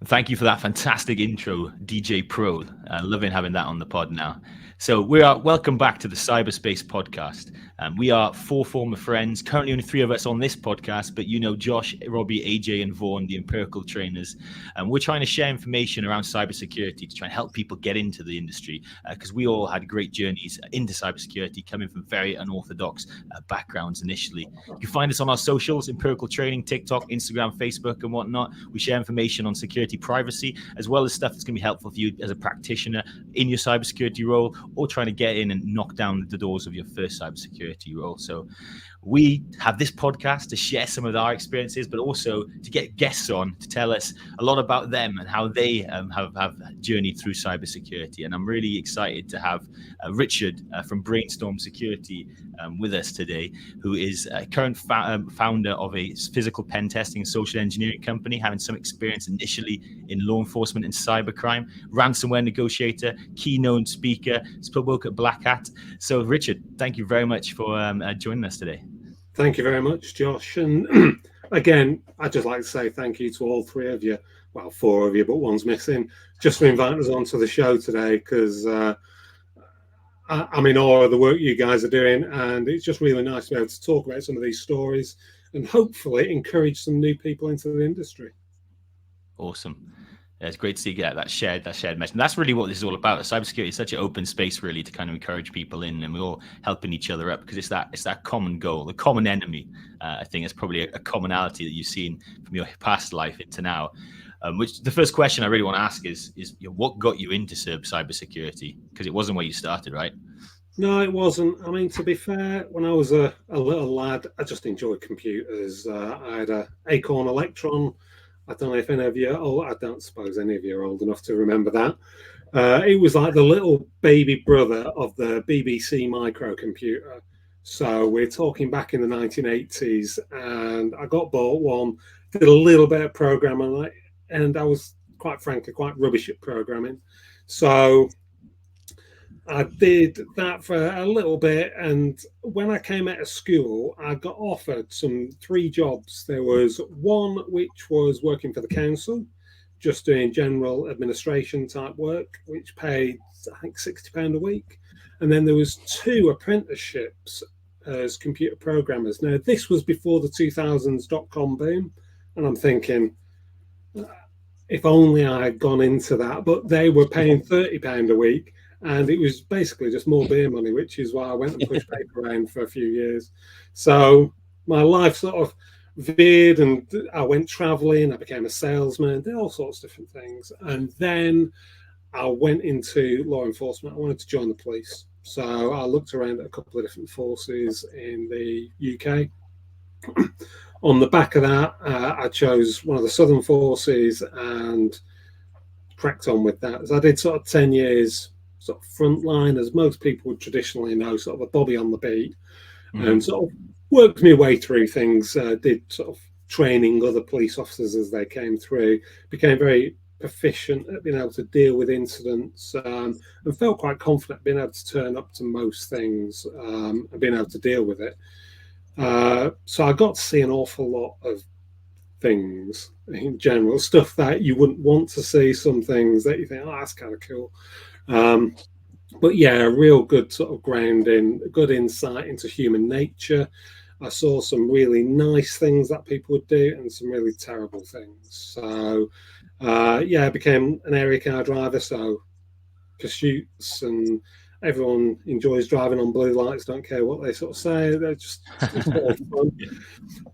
Thank you for that fantastic intro, DJ Pro. Loving having that on the pod now. So welcome back to the CyberSpace podcast. We are four former friends, currently only three of us on this podcast, but you know Josh, Robbie, AJ, and Vaughan, the Empirical trainers. We're trying to share information around cybersecurity to try and help people get into the industry because we all had great journeys into cybersecurity coming from very unorthodox backgrounds initially. You can find us on our socials, Empirical Training, TikTok, Instagram, Facebook, and whatnot. We share information on security, privacy, as well as stuff that's going to be helpful for you as a practitioner in your cybersecurity role or trying to get in and knock down the doors of your first cybersecurity role. So we have this podcast to share some of our experiences, but also to get guests on to tell us a lot about them and how they have journeyed through cybersecurity. And I'm really excited to have Richard from Brainstorm Security with us today, who is a current founder of a physical pen testing and social engineering company, having some experience initially in law enforcement and cybercrime, Ransomware Negotiator, Keynote Speaker, spoke at Black Hat. So Richard, thank you very much for joining us today. Thank you very much, Josh. And again, I'd just like to say thank you to all three of you. Well, four of you, but one's missing, just for inviting us onto the show today, because I'm in awe of the work you guys are doing. And it's just really nice to be able to talk about some of these stories and hopefully encourage some new people into the industry. Awesome. Yeah, it's great to see that shared message. And that's really what this is all about. Cybersecurity is such an open space, really, to kind of encourage people in, and we're all helping each other up because it's that common goal, the common enemy. I think it's probably a commonality that you've seen from your past life into now. Which the first question I really want to ask is what got you into cybersecurity? Because it wasn't where you started, right? No, it wasn't. I mean, to be fair, when I was a little lad, I just enjoyed computers. I had an Acorn Electron. I don't know if any of you, I don't suppose any of you are old enough to remember that. It was like the little baby brother of the BBC microcomputer. So we're talking back in the 1980s, and I got bought one, did a little bit of programming, and I was quite frankly quite rubbish at programming. So I did that for a little bit, and when I came out of school, I got offered three jobs. There was one which was working for the council, just doing general administration type work, which paid, I think, £60 a week. And then there was two apprenticeships as computer programmers. Now, this was before the 2000s .com boom, and I'm thinking, if only I had gone into that, but they were paying £30 a week. And it was basically just more beer money, which is why I went and pushed paper around for a few years. So my life sort of veered, and I went traveling. I became a salesman, did all sorts of different things. And then I went into law enforcement. I wanted to join the police. So I looked around at a couple of different forces in the UK. On the back of that, I chose one of the Southern forces and cracked on with that. So I did sort of 10 years sort of frontline, as most people would traditionally know, sort of a bobby on the beat, and sort of worked my way through things, did sort of training other police officers as they came through, became very proficient at being able to deal with incidents, and felt quite confident being able to turn up to most things and being able to deal with it. So I got to see an awful lot of things in general, stuff that you wouldn't want to see, some things that you think, oh, that's kind of cool. But yeah, a real good sort of grounding, good insight into human nature. I saw some really nice things that people would do and some really terrible things. So I became an area car driver, so pursuits, and everyone enjoys driving on blue lights, don't care what they sort of say, they're just it's all fun.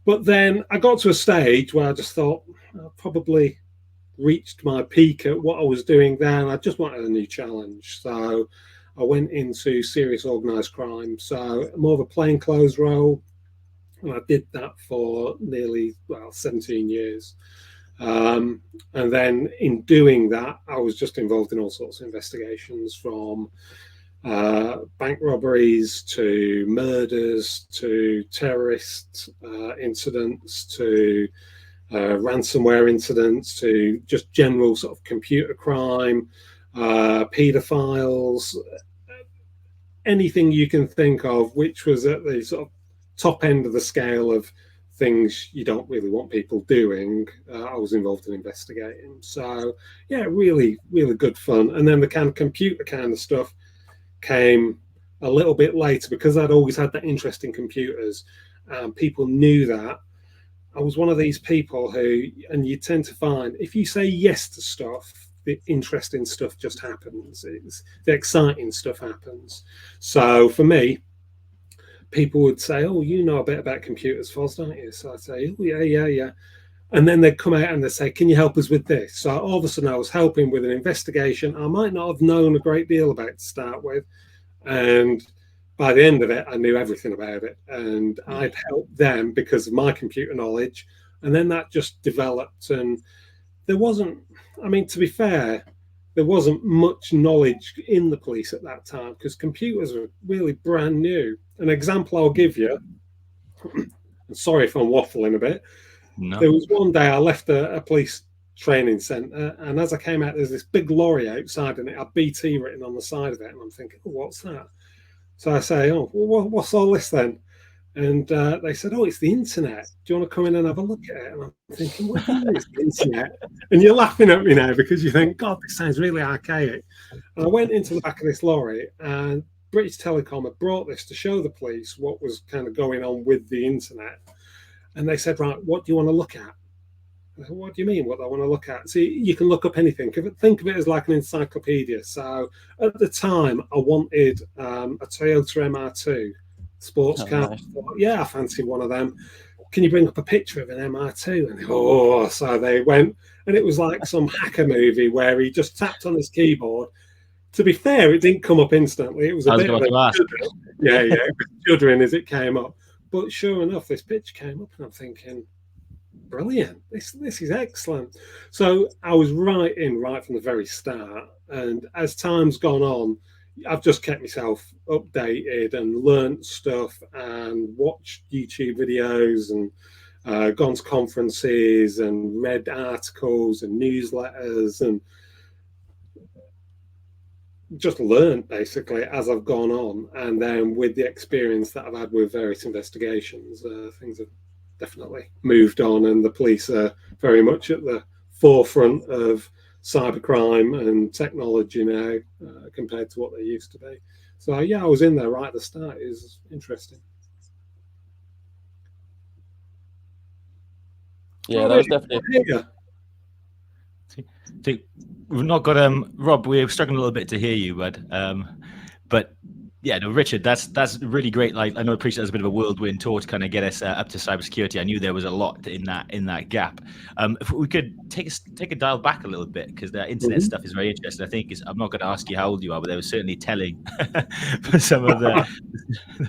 But then I got to a stage where I just thought I probably reached my peak at what I was doing then. I just wanted a new challenge, so I went into serious organised crime, so more of a plainclothes role, and I did that for nearly 17 years. And then in doing that, I was just involved in all sorts of investigations, from bank robberies to murders to terrorist incidents to ransomware incidents to just general sort of computer crime, paedophiles, anything you can think of, which was at the sort of top end of the scale of things you don't really want people doing, I was involved in investigating. So yeah, really, really good fun. And then the kind of computer kind of stuff came a little bit later because I'd always had that interest in computers. People knew that. I was one of these people who, and you tend to find, if you say yes to stuff, the interesting stuff just happens. The exciting stuff happens. So for me, people would say, "Oh, you know a bit about computers, Foz, don't you?" So I'd say, "Oh, yeah." And then they'd come out and they'd say, "Can you help us with this?" So all of a sudden I was helping with an investigation I might not have known a great deal about to start with. And by the end of it, I knew everything about it. And I'd helped them because of my computer knowledge. And then that just developed. And there wasn't, I mean, to be fair, there wasn't much knowledge in the police at that time because computers were really brand new. An example I'll give you, sorry if I'm waffling a bit. No. There was one day I left a police training centre, and as I came out, there's this big lorry outside, and it had BT written on the side of it, and I'm thinking, oh, what's that? So I say, oh, well, what's all this then? And they said, oh, it's the internet. Do you want to come in and have a look at it? And I'm thinking, what is the internet? And you're laughing at me now because you think, God, this sounds really archaic. And I went into the back of this lorry, and British Telecom had brought this to show the police what was kind of going on with the internet. And they said, right, what do you want to look at? I said, what do you mean, what do I want to look at? See, you can look up anything. Think of it as like an encyclopedia. So at the time, I wanted a Toyota MR2 sports car. Nice. Yeah, I fancy one of them. Can you bring up a picture of an MR2? And so they went, and it was like some hacker movie where he just tapped on his keyboard. To be fair, it didn't come up instantly. It was a bit of a yeah, it was juddering as it came up. But sure enough, this picture came up, and I'm thinking, brilliant, this is excellent. So I was right from the very start. And as time's gone on, I've just kept myself updated and learnt stuff and watched YouTube videos and gone to conferences and read articles and newsletters and just learned basically as I've gone on. And then with the experience that I've had with various investigations, things have definitely moved on, and the police are very much at the forefront of cybercrime and technology now compared to what they used to be. So yeah, I was in there right at the start. It was interesting. Yeah, that was definitely. We've not got Rob. We're struggling a little bit to hear you, bud. But yeah, no, Richard, that's really great. Like, I know, I appreciate that's a bit of a whirlwind tour to kind of get us up to cybersecurity. I knew there was a lot in that gap. If we could take a dial back a little bit, because the internet stuff is very interesting. I think I'm not going to ask you how old you are, but they were certainly telling for some of the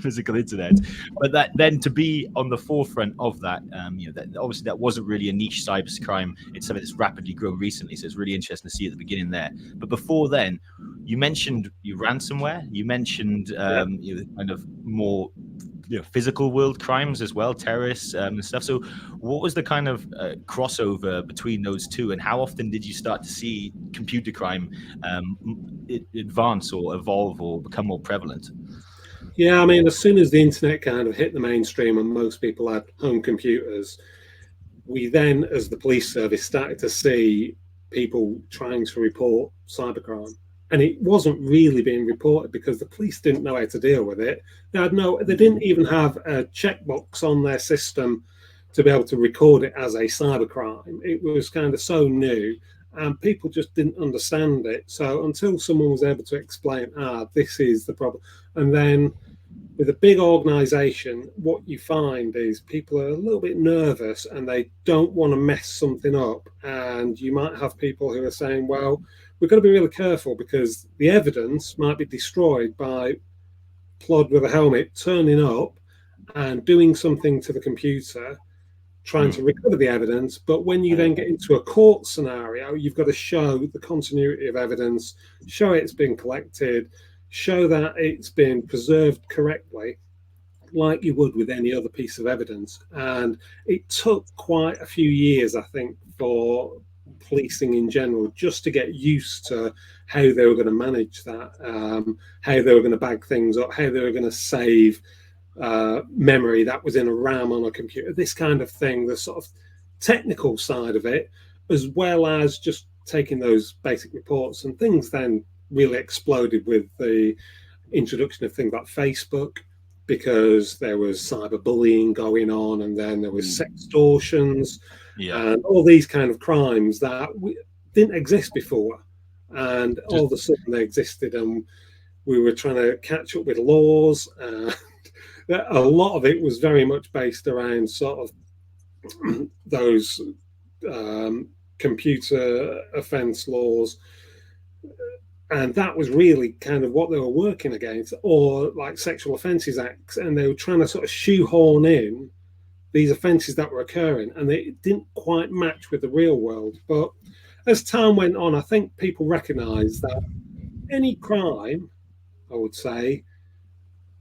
physical internet. But that then to be on the forefront of that, obviously that wasn't really a niche cybercrime. It's something that's rapidly grown recently, so it's really interesting to see at the beginning there. But before then, you mentioned ransomware. You mentioned kind of more physical world crimes as well, terrorists and stuff. So what was the kind of crossover between those two, and how often did you start to see computer crime advance or evolve or become more prevalent? Yeah, I mean, as soon as the internet kind of hit the mainstream and most people had home computers, we then, as the police service, started to see people trying to report cybercrime. And it wasn't really being reported because the police didn't know how to deal with it. They didn't even have a checkbox on their system to be able to record it as a cybercrime. It was kind of so new, and people just didn't understand it. So until someone was able to explain, this is the problem. And then with a big organization, what you find is people are a little bit nervous and they don't want to mess something up. And you might have people who are saying, well, we've got to be really careful because the evidence might be destroyed by Plod with a helmet turning up and doing something to the computer, trying to recover the evidence. But when you then get into a court scenario, you've got to show the continuity of evidence, show it's been collected, show that it's been preserved correctly, like you would with any other piece of evidence. And it took quite a few years, I think, for policing in general just to get used to how they were going to manage that, how they were going to bag things up, how they were going to save memory that was in a RAM on a computer, this kind of thing, the sort of technical side of it, as well as just taking those basic reports. And things then really exploded with the introduction of things like Facebook, because there was cyberbullying going on, and then there was sextortions, and all these kind of crimes that didn't exist before, and all of a sudden they existed, and we were trying to catch up with laws. A lot of it was very much based around sort of those computer offence laws, and that was really kind of what they were working against, or like Sexual Offences Acts, and they were trying to sort of shoehorn in these offences that were occurring, and they didn't quite match with the real world. But as time went on, I think people recognised that any crime, I would say,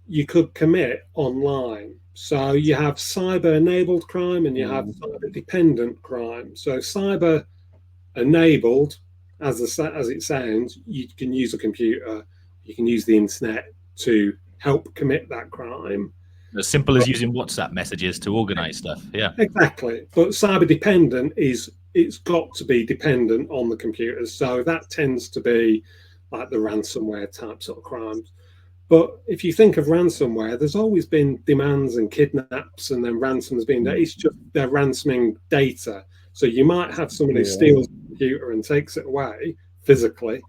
you could commit online. So you have cyber-enabled crime and you have cyber-dependent crime. So cyber-enabled, as it sounds, you can use a computer, you can use the internet to help commit that crime. As simple as using WhatsApp messages to organise stuff. Yeah, exactly. But cyber-dependent it's got to be dependent on the computers. So that tends to be like the ransomware type sort of crimes. But if you think of ransomware, there's always been demands and kidnaps, and then ransoms being that it's just they're ransoming data. So you might have somebody who steals the computer and takes it away physically,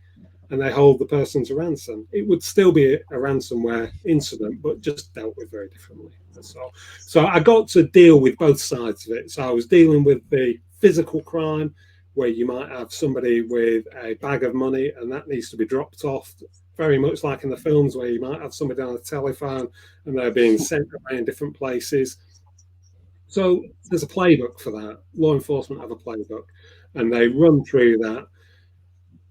and they hold the person to ransom. It would still be a ransomware incident, but just dealt with very differently. So I got to deal with both sides of it. So I was dealing with the physical crime, where you might have somebody with a bag of money and that needs to be dropped off, very much like in the films where you might have somebody on a telephone and they're being sent around different places. So there's a playbook for that. Law enforcement have a playbook, and they run through that.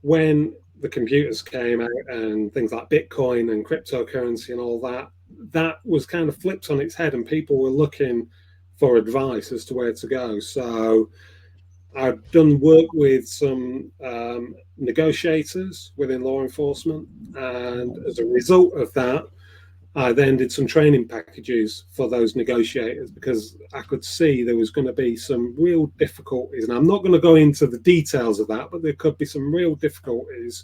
When the computers came out and things like Bitcoin and cryptocurrency and all that, that was kind of flipped on its head, and people were looking for advice as to where to go. So I've done work with some negotiators within law enforcement, and as a result of that, I then did some training packages for those negotiators, because I could see there was going to be some real difficulties. And I'm not going to go into the details of that, but there could be some real difficulties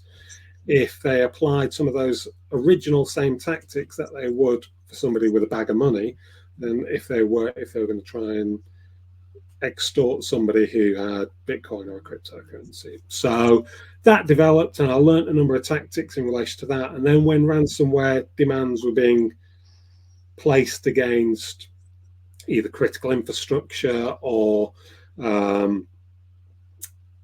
if they applied some of those original same tactics that they would for somebody with a bag of money, than if they were going to try and extort somebody who had Bitcoin or a cryptocurrency. So that developed, and I learned a number of tactics in relation to that. And then when ransomware demands were being placed against either critical infrastructure or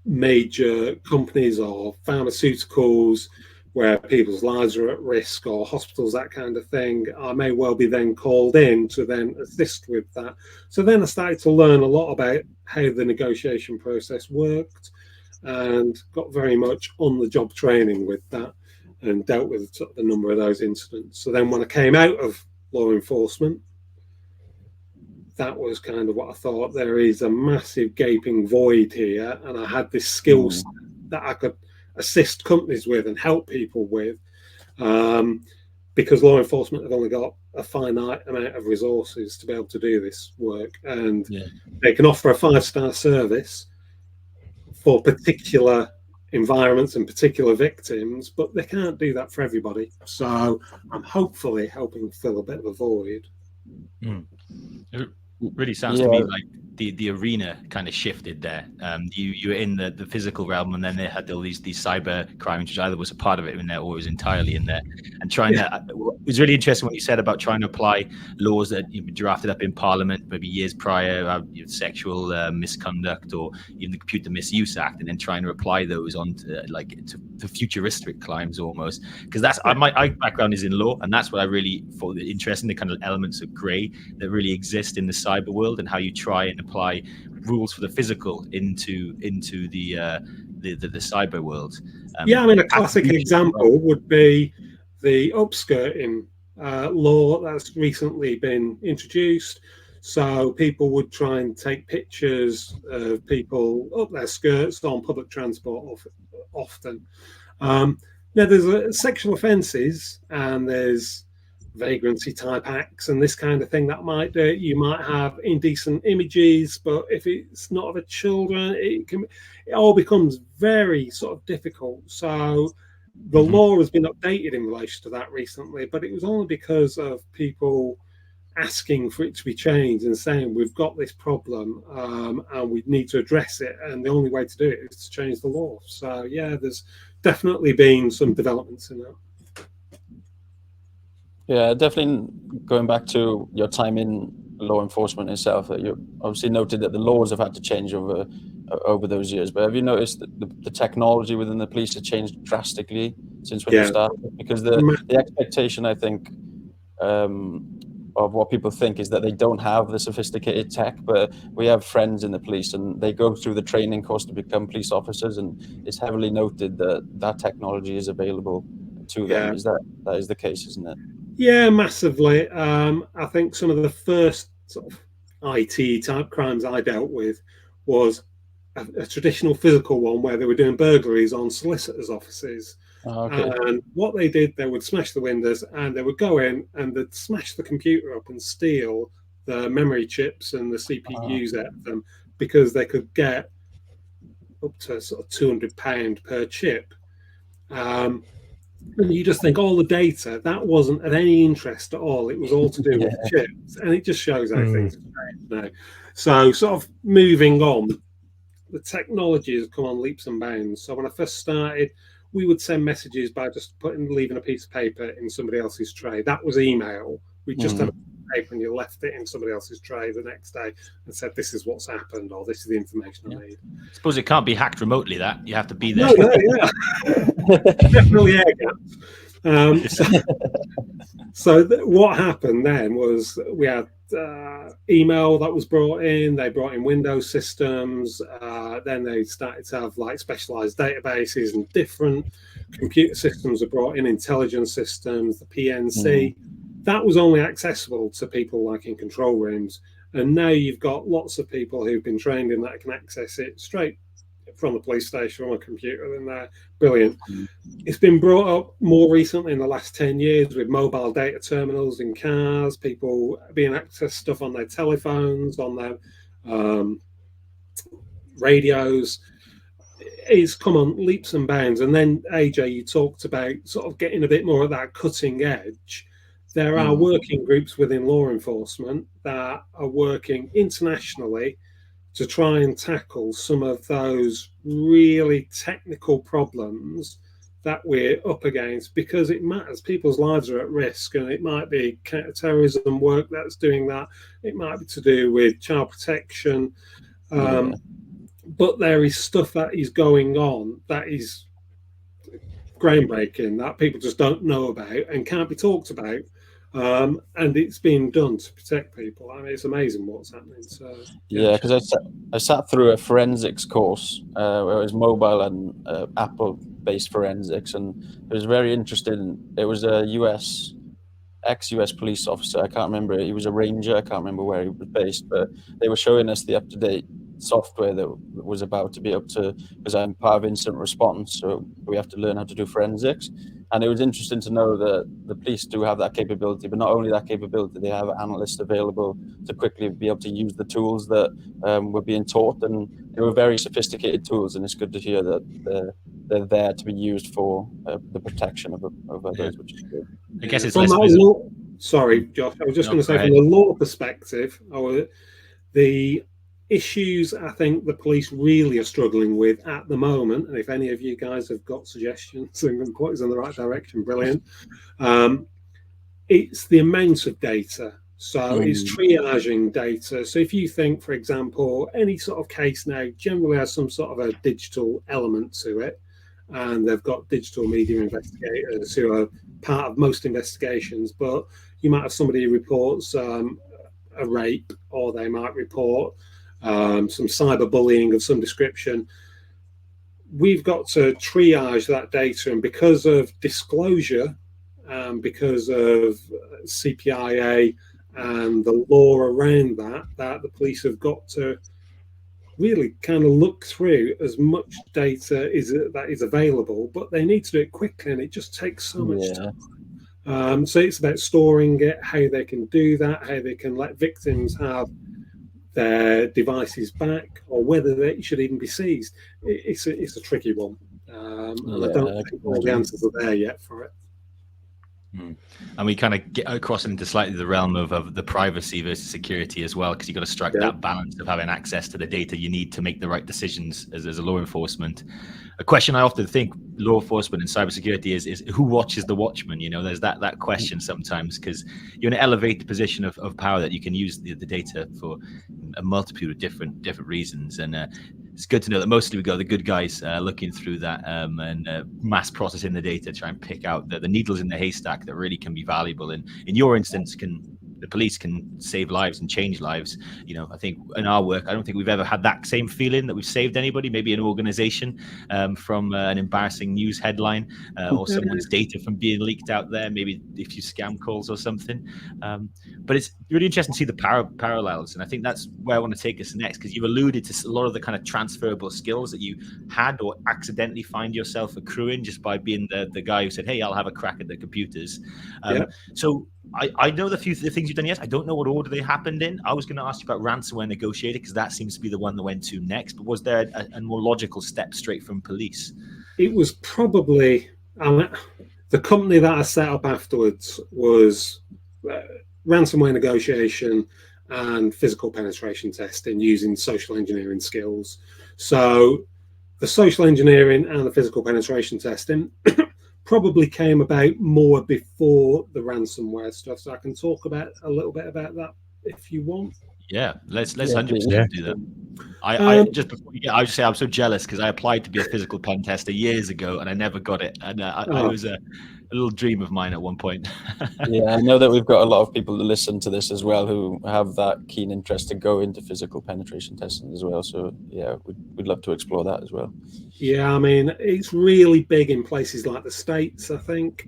major companies or pharmaceuticals where people's lives are at risk, or hospitals, that kind of thing, I may well be then called in to then assist with that. So then I started to learn a lot about how the negotiation process worked, and got very much on the job training with that, and dealt with sort of a number of those incidents. So then when I came out of law enforcement, that was kind of what I thought, there is a massive gaping void here, and I had this skill set that I could assist companies with and help people with, because law enforcement have only got a finite amount of resources to be able to do this work, and they can offer a 5-star service for particular environments and particular victims, but they can't do that for everybody. So I'm hopefully helping fill a bit of a void. It really sounds to me like the arena kind of shifted there. You were in the physical realm, and then they had all these cyber crimes, which either was a part of it in there or was entirely in there. And trying to, it was really interesting what you said about trying to apply laws that you drafted up in Parliament maybe years prior, sexual misconduct, or even the Computer Misuse Act, and then trying to apply those onto to futuristic crimes almost. Because that's my background is in law, and that's what I really thought interesting, the kind of elements of grey that really exist in the cyber world, and how you try and apply rules for the physical into the cyber world. I mean, a classic example would be the upskirting law that's recently been introduced. So people would try and take pictures of people up their skirts on public transport often. Now, there's sexual offences, and there's vagrancy type acts and this kind of thing that might do. You might have indecent images, but if it's not of a children, it all becomes very sort of difficult. So the law has been updated in relation to that recently, but it was only because of people asking for it to be changed and saying we've got this problem and we need to address it, and the only way to do it is to change the law. So yeah, there's definitely been some developments in that. Yeah, definitely. Going back to your time in law enforcement itself, that you obviously noted that the laws have had to change over those years. But have you noticed that the technology within the police has changed drastically since when you started? Because the expectation, I think, of what people think is that they don't have the sophisticated tech, but we have friends in the police and they go through the training course to become police officers, and it's heavily noted that that technology is available to them. That is the case, isn't it? Yeah, massively. I think some of the first sort of IT type crimes I dealt with was a traditional physical one where they were doing burglaries on solicitors' offices. Okay. And what they did, they would smash the windows and they would go in and they'd smash the computer up and steal the memory chips and the CPUs out of them, because they could get up to sort of £200 per chip. And you just think all the data, that wasn't of any interest at all. It was all to do with chips. And it just shows how things have changed now. So sort of moving on, the technology has come on leaps and bounds. So when I first started, we would send messages by just leaving a piece of paper in somebody else's tray. That was email. We just had a paper and you left it in somebody else's tray the next day and said, this is what's happened, or this is the information I need. I suppose it can't be hacked remotely, that. You have to be there. Definitely air gaps. What happened then was we had email that was brought in. They brought in Windows systems. Then they started to have like specialized databases, and different computer systems were brought in, intelligence systems, the PNC. That was only accessible to people like in control rooms. And now you've got lots of people who've been trained in that can access it straight from the police station on a computer, and they're brilliant. It's been brought up more recently in the last 10 years with mobile data terminals in cars, people being able to access stuff on their telephones, on their radios. It's come on leaps and bounds. And then, AJ, you talked about sort of getting a bit more at that cutting edge. There are working groups within law enforcement that are working internationally to try and tackle some of those really technical problems that we're up against, because it matters. People's lives are at risk, and it might be counter-terrorism work that's doing that. It might be to do with child protection. But there is stuff that is going on that is groundbreaking that people just don't know about and can't be talked about. And it's being done to protect people. I mean, it's amazing what's happening. So yeah, because I sat through a forensics course where it was mobile and Apple-based forensics, and it was very interesting. It was a ex-US police officer. I can't remember. He was a ranger. I can't remember where he was based, but they were showing us the up-to-date software that was about to be up to, because I'm part of incident response, so we have to learn how to do forensics. And it was interesting to know that the police do have that capability, but not only that capability, they have analysts available to quickly be able to use the tools that were being taught, and they were very sophisticated tools, and it's good to hear that they're there to be used for the protection of others, which is good. I guess it's sorry, Josh, I was just going to say, from the law perspective, the issues I think the police really are struggling with at the moment, and if any of you guys have got suggestions and can point us in the right direction, brilliant. It's the amount of data. So it's triaging data. So if you think, for example, any sort of case now generally has some sort of a digital element to it, and they've got digital media investigators who are part of most investigations, but you might have somebody who reports a rape, or they might report some cyberbullying of some description. We've got to triage that data, and because of disclosure, because of CPIA and the law around that the police have got to really kind of look through as much data that is available, but they need to do it quickly, and it just takes so much time. So it's about storing it, how they can do that, how they can let victims have their devices back, or whether they should even be seized. It's a tricky one, and I don't think all the answers are there yet for it. And we kind of get across into slightly the realm of the privacy versus security as well, because you've got to strike that balance of having access to the data you need to make the right decisions as a law enforcement. A question I often think law enforcement and cybersecurity is who watches the watchman? You know, there's that question sometimes, because you're in an elevated position of power that you can use the data for a multitude of different reasons. And it's good to know that mostly we've got the good guys looking through that and mass processing the data, try and pick out the needles in the haystack that really can be valuable. And in your instance, the police can save lives and change lives. You know, I think in our work, I don't think we've ever had that same feeling that we've saved anybody, maybe an organization from an embarrassing news headline or someone's data from being leaked out there, maybe a few scam calls or something. But it's really interesting to see the parallels. And I think that's where I want to take us next, because you've alluded to a lot of the kind of transferable skills that you had or accidentally find yourself accruing just by being the guy who said, hey, I'll have a crack at the computers. So I know the things you've done. Yes, I don't know what order they happened in. I was going to ask you about Ransomware Negotiator, because that seems to be the one that went to next. But was there a more logical step straight from police? It was probably the company that I set up afterwards was ransomware negotiation and physical penetration testing using social engineering skills. So the social engineering and the physical penetration testing probably came about more before the ransomware stuff. So I can talk about a little bit about that if you want. Yeah, let's 100% do that. I just before you get, I would say I'm so jealous because I applied to be a physical pen tester years ago and I never got it. And I was a little dream of mine at one point. Yeah, I know that we've got a lot of people to listen to this as well who have that keen interest to go into physical penetration testing as well. So yeah, we'd love to explore that as well. Yeah, I mean, it's really big in places like the States, I think.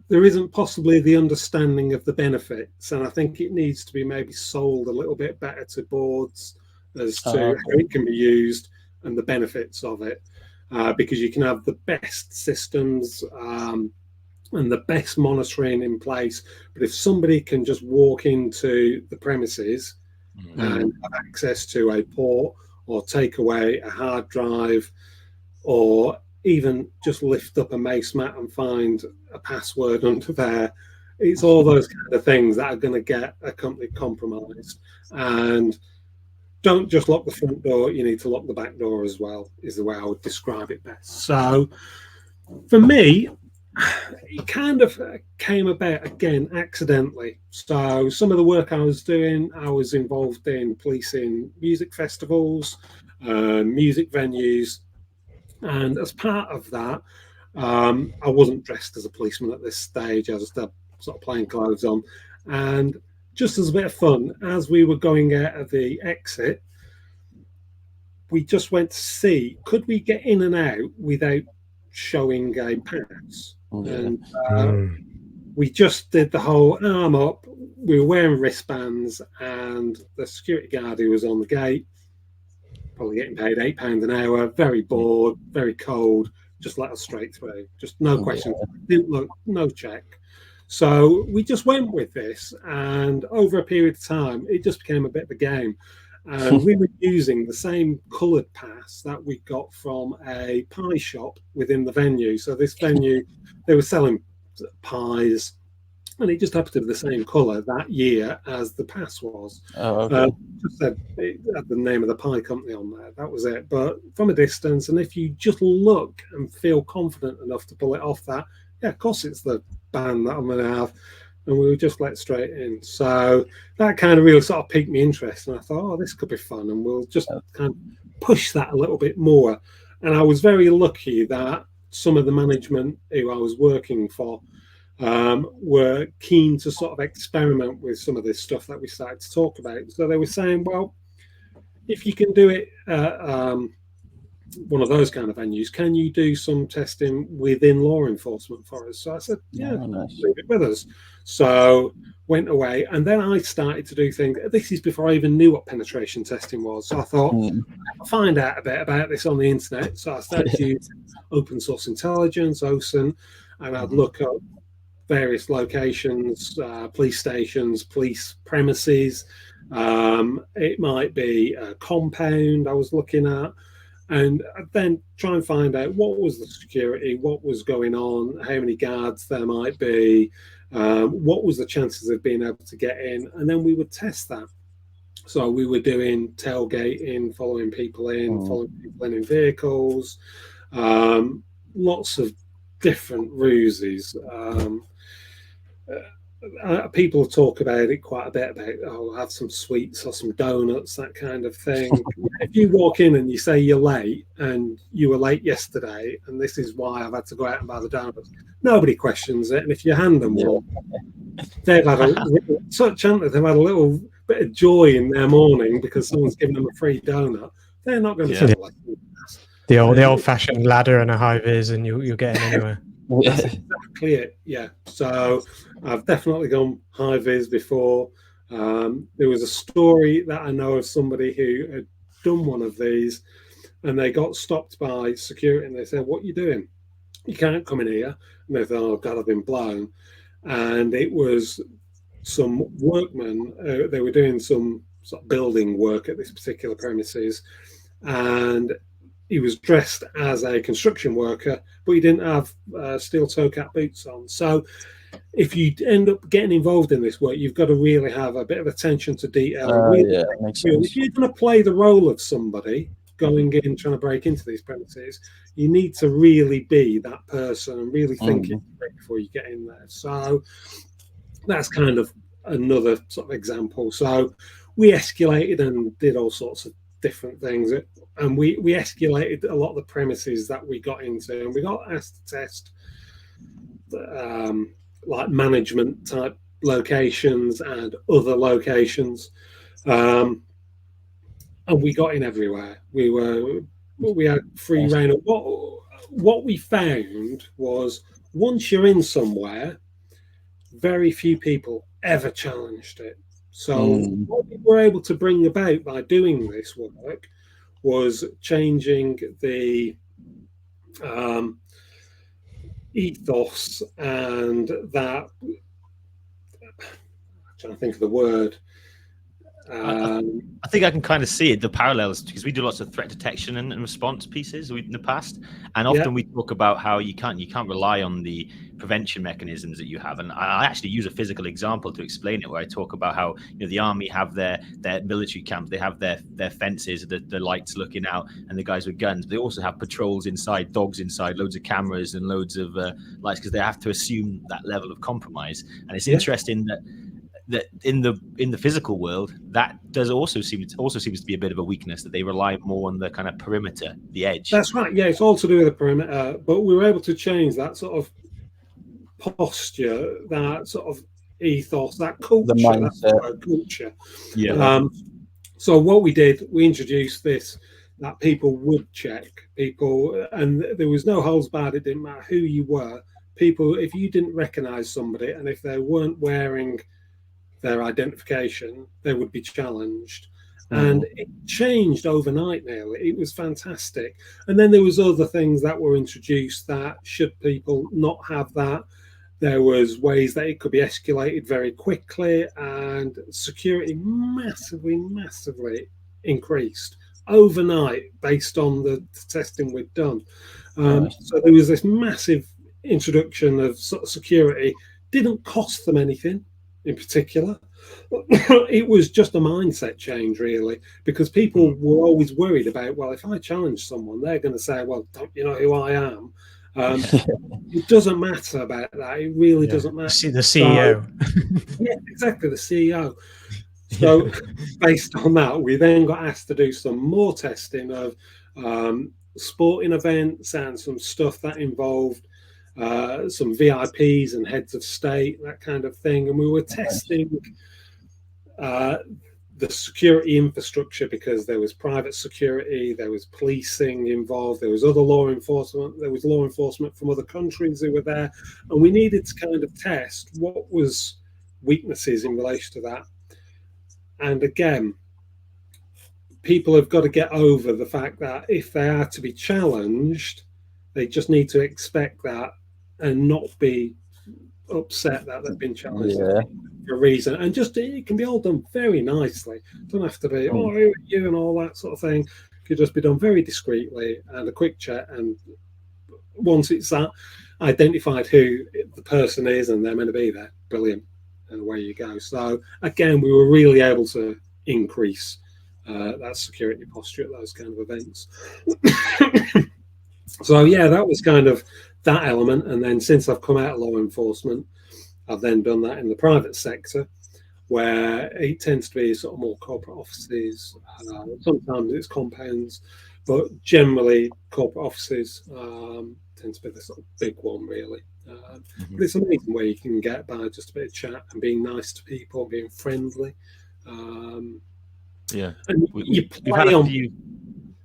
There isn't possibly the understanding of the benefits, and I think it needs to be maybe sold a little bit better to boards as to how it can be used and the benefits of it, because you can have the best systems and the best monitoring in place, but if somebody can just walk into the premises and have access to a port or take away a hard drive or even just lift up a mace mat and find a password under there, it's all those kind of things that are going to get a company compromised. And don't just lock the front door, you need to lock the back door as well, is the way I would describe it best. So for me, it kind of came about again accidentally. So some of the work I was doing, I was involved in policing music festivals, music venues, and as part of that, I wasn't dressed as a policeman at this stage. I was just sort of plain clothes on, and just as a bit of fun, as we were going out of the exit, we just went to see, could we get in and out without showing a pass? And we just did the whole arm up. We were wearing wristbands, and the security guard who was on the gate, probably getting paid £8 an hour, very bored, very cold, just let us straight through. Just no questions, didn't look, no check. So we just went with this, and over a period of time, it just became a bit of a game. And we were using the same coloured pass that we got from a pie shop within the venue. So this venue, they were selling pies, and it just happened to be the same colour that year as the pass was. Just said it had the name of the pie company on there. That was it. But from a distance, and if you just look and feel confident enough to pull it off, that, yeah, of course it's the band that I'm going to have. And we were just let straight in. So that kind of really sort of piqued me interest. And I thought, oh, this could be fun. And we'll just kind of push that a little bit more. And I was very lucky that some of the management who I was working for were keen to sort of experiment with some of this stuff that we started to talk about. So they were saying, well, if you can do it one of those kind of venues. Can you do some testing within law enforcement for us? So I said, yeah, nice. leave it with us. So went away, and then I started to do things. This is before I even knew what penetration testing was. So I thought, I'll find out a bit about this on the internet. So I started to use open source intelligence, OSINT, and I'd look up various locations, police stations, police premises. It might be a compound I was looking at, and then try and find out what was the security, what was going on, how many guards there might be, what was the chances of being able to get in, and then we would test that. So we were doing tailgating, following people in vehicles, lots of different ruses. People talk about it quite a bit about, oh, have some sweets or some donuts, that kind of thing. If you walk in and you say you're late and you were late yesterday and this is why I've had to go out and buy the donuts, nobody questions it. And if you hand them one, they've had they've had a little bit of joy in their morning because someone's given them a free donut. They're not going to say like the old-fashioned ladder and a high vis, and you're getting anywhere. That's exactly it. Yeah. So I've definitely gone high vis before. There was a story that I know of somebody who had done one of these, and they got stopped by security, and they said, "What are you doing? You can't come in here." And they thought, "Oh God, I've been blown." And it was some workmen. They were doing some sort of building work at this particular premises, and he was dressed as a construction worker, but he didn't have steel toe cap boots on. So if you end up getting involved in this work, you've got to really have a bit of attention to detail. Makes sense. If you're going to play the role of somebody going in, trying to break into these premises, you need to really be that person and really think it before you get in there. So that's kind of another sort of example. So we escalated and did all sorts of different things, and we escalated a lot of the premises that we got into, and we got asked to test like management type locations and other locations, and we got in everywhere. We had free reign. What we found was once you're in somewhere, very few people ever challenged it. So what we were able to bring about by doing this work was changing the ethos and that. I'm trying to think of the word. I think I can kind of see it, the parallels, because we do lots of threat detection and response pieces in the past, and often we talk about how you can't rely on the prevention mechanisms that you have. And I actually use a physical example to explain it, where I talk about how the army have their military camps, they have their fences, the lights looking out, and the guys with guns. But they also have patrols inside, dogs inside, loads of cameras and loads of lights, because they have to assume that level of compromise. And it's interesting that in the physical world, that also seems to be a bit of a weakness, that they rely more on the kind of perimeter, the edge. That's right. Yeah, it's all to do with the perimeter, but we were able to change that sort of posture, that sort of ethos, that culture, the mindset. Culture. Yeah. So what we did, we introduced this, that people would check people, and there was no holds barred. It didn't matter who you were. People, if you didn't recognize somebody, and if they weren't wearing their identification, they would be challenged. And it changed overnight nearly. It was fantastic. And then there was other things that were introduced that, should people not have that, there was ways that it could be escalated very quickly, and security massively increased overnight based on the testing we'd done. So there was this massive introduction of sort of security. Didn't cost them anything in particular. It was just a mindset change, really, because people were always worried about, well, if I challenge someone, they're going to say, well, don't you know who I am? It doesn't matter about that. It really doesn't matter. The CEO. Yeah, exactly, the CEO. So based on that, we then got asked to do some more testing of sporting events and some stuff that involved some VIPs and heads of state, that kind of thing. And we were testing the security infrastructure, because there was private security, there was policing involved, there was other law enforcement, there was law enforcement from other countries who were there, and we needed to kind of test what was weaknesses in relation to that. And again, people have got to get over the fact that if they are to be challenged, they just need to expect that and not be upset that they've been challenged for a reason. And just, it can be all done very nicely. It don't have to be, oh, who are you and all that sort of thing. It could just be done very discreetly and a quick chat. And once it's that identified who the person is and they're meant to be there, brilliant, and away you go. So again, we were really able to increase that security posture at those kind of events. So yeah, that was kind of that element. And then since I've come out of law enforcement, I've then done that in the private sector, where it tends to be sort of more corporate offices. Sometimes it's compounds, but generally corporate offices tend to be the sort of big one, really. But it's amazing where you can get by just a bit of chat and being nice to people, being friendly. Yeah, and we've had a few.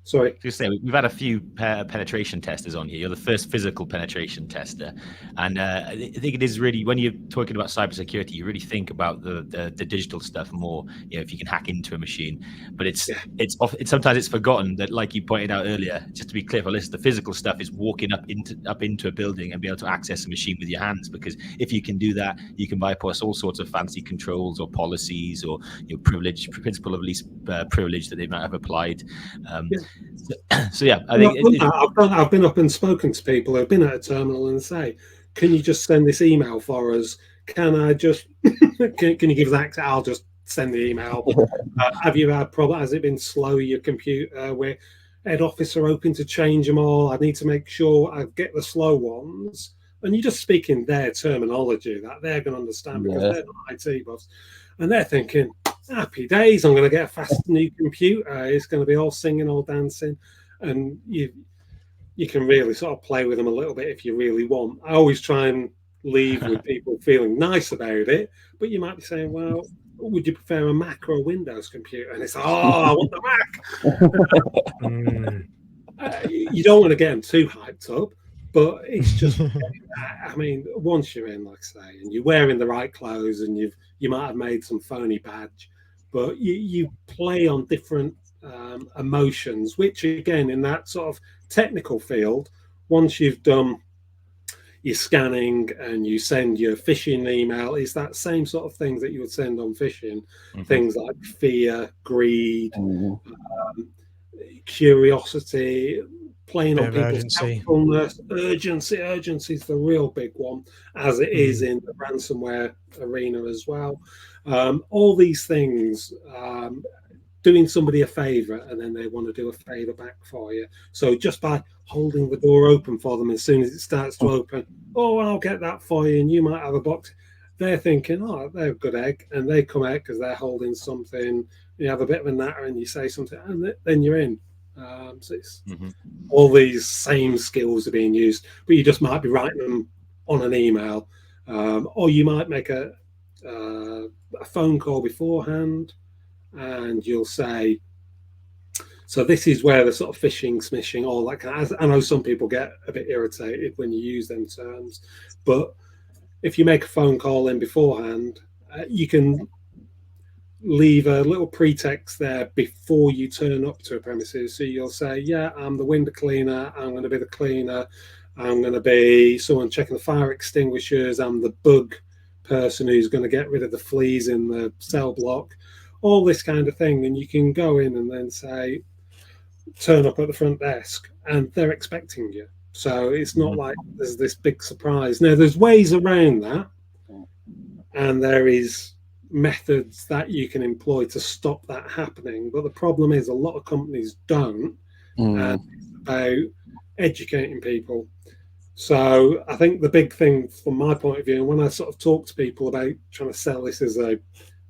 Sorry. Just say we've had a few penetration testers on here. You're the first physical penetration tester, and I think it is really, when you're talking about cybersecurity, you really think about the digital stuff more. You know, if you can hack into a machine, but it's sometimes it's forgotten that, like you pointed out earlier. Just to be clear for listeners, the physical stuff is walking up into a building and be able to access a machine with your hands. Because if you can do that, you can bypass all sorts of fancy controls or policies or privilege, principle of least privilege that they might have applied. So yeah, I think I've been up and spoken to people who've been at a terminal and say, "Can you just send this email for us? Can I just can you give us access? I'll just send the email." Have you had problem? Has it been slow, your computer? Where head office are open to change them all. I need to make sure I get the slow ones. And you just speak in their terminology that they're going to understand, because they're not IT buffs, and they're thinking, happy days, I'm going to get a fast new computer. It's going to be all singing, all dancing. And you can really sort of play with them a little bit if you really want. I always try and leave with people feeling nice about it, but you might be saying, well, would you prefer a Mac or a Windows computer? And it's, oh, I want the Mac. You don't want to get them too hyped up, but it's just, I mean, once you're in, like I say, and you're wearing the right clothes, and you might have made some phony badge, but you play on different emotions, which again, in that sort of technical field, once you've done your scanning and you send your phishing email, is that same sort of things that you would send on phishing, things like fear, greed, curiosity, playing on people's helpfulness, urgency. Urgency is the real big one, as it is in the ransomware arena as well. All these things, doing somebody a favor and then they want to do a favor back for you. So just by holding the door open for them, as soon as it starts to open, oh, I'll get that for you, and you might have a box. They're thinking, oh, they're a good egg, and they come out because they're holding something. You have a bit of a natter and you say something, and then you're in. So it's all these same skills are being used, but you just might be writing them on an email, or you might make a phone call beforehand, and you'll say, so this is where the sort of phishing, smishing, all that kind of, I know some people get a bit irritated when you use them terms, but if you make a phone call in beforehand, you can leave a little pretext there before you turn up to a premises. So you'll say, yeah, I'm the window cleaner, I'm going to be the cleaner, I'm going to be someone checking the fire extinguishers, I'm the bug person who's going to get rid of the fleas in the cell block, all this kind of thing. And you can go in and then say, turn up at the front desk, and they're expecting you. So it's not like there's this big surprise. Now, there's ways around that, and there is methods that you can employ to stop that happening. But the problem is a lot of companies don't, and it's about educating people. So I think the big thing from my point of view, and when I sort of talk to people about trying to sell this as a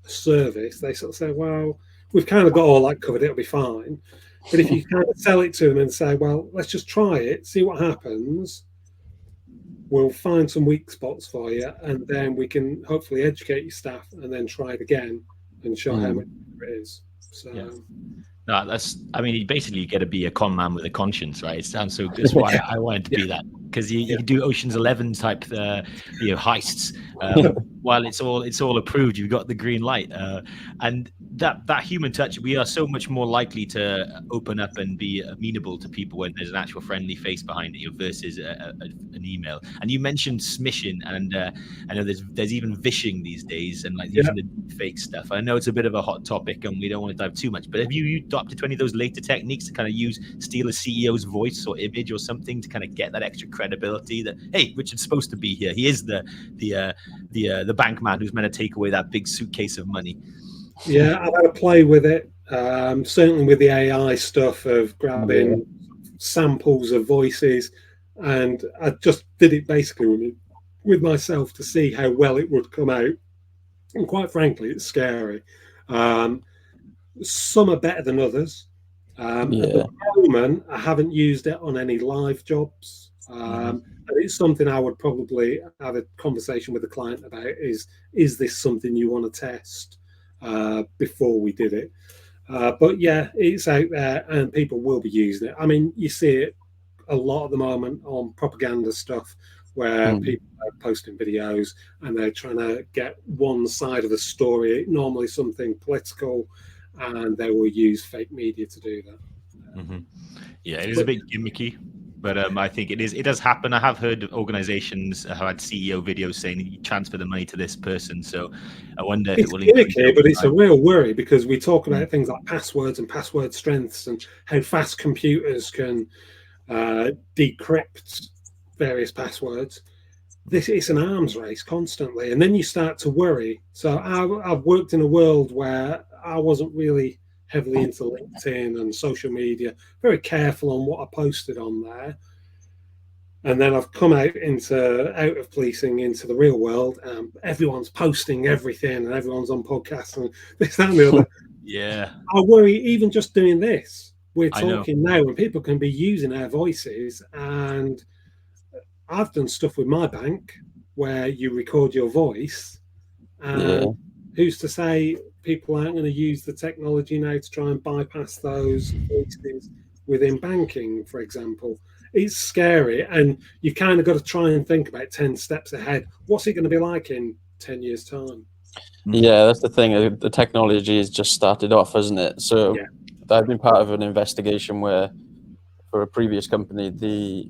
service, they sort of say, well, we've kind of got all that covered, it'll be fine. But if you kind of sell it to them and say, well, let's just try it, see what happens, we'll find some weak spots for you, and then we can hopefully educate your staff and then try it again. and show how much it is. So. Yeah. No, I mean, basically you get to be a con man with a conscience, right? It sounds so good. That's why I wanted to be that, because you can do Ocean's 11 type, heists. While it's all approved, you've got the green light, and that human touch. We are so much more likely to open up and be amenable to people when there's an actual friendly face behind it, versus an email. And you mentioned smishing, and I know there's even vishing these days, and like using the fake stuff. I know it's a bit of a hot topic, and we don't want to dive too much. But have you adopted any of those later techniques to kind of steal a CEO's voice or image or something to kind of get that extra credibility that, hey, Richard's supposed to be here. He is the bank man who's meant to take away that big suitcase of money. Yeah, I've had a play with it. Certainly with the AI stuff of grabbing samples of voices, and I just did it basically with myself to see how well it would come out. And quite frankly, it's scary. Some are better than others. At the moment, I haven't used it on any live jobs. And it's something I would probably have a conversation with the client about. Is this something you want to test before we did it? But yeah, it's out there and people will be using it. I mean, you see it a lot at the moment on propaganda stuff where people are posting videos and they're trying to get one side of the story, normally something political, and they will use fake media to do that. Yeah, it is a bit gimmicky, but I think it does happen. I have heard organizations have had CEO videos saying you transfer the money to this person, so I wonder if it's it will gimmicky, but it's a real worry because we talk about things like passwords and password strengths and how fast computers can decrypt various passwords. This is an arms race constantly, and then you start to worry. So I've worked in a world where I wasn't really heavily into LinkedIn and social media, very careful on what I posted on there. And then I've come out of policing into the real world. Everyone's posting everything and everyone's on podcasts and this, that, and the other. Yeah. I worry even just doing this. We're talking now and people can be using our voices. And I've done stuff with my bank where you record your voice. And who's to say people aren't going to use the technology now to try and bypass those voices within banking, for example? It's scary, and you kind of got to try and think about 10 steps ahead. What's it going to be like in 10 years' time? Yeah, that's the thing. The technology has just started off, hasn't it? So I've been part of an investigation where, for a previous company, the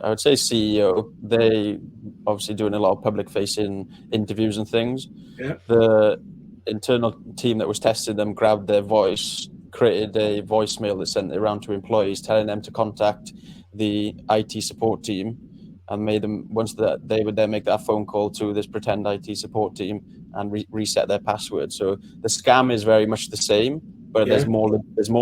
I would say CEO, they obviously doing a lot of public-facing interviews and things. Yeah. The internal team that was testing them grabbed their voice, created a voicemail that sent it around to employees, telling them to contact the IT support team, and made them they would then make that phone call to this pretend IT support team and reset their password. So the scam is very much the same, but there's more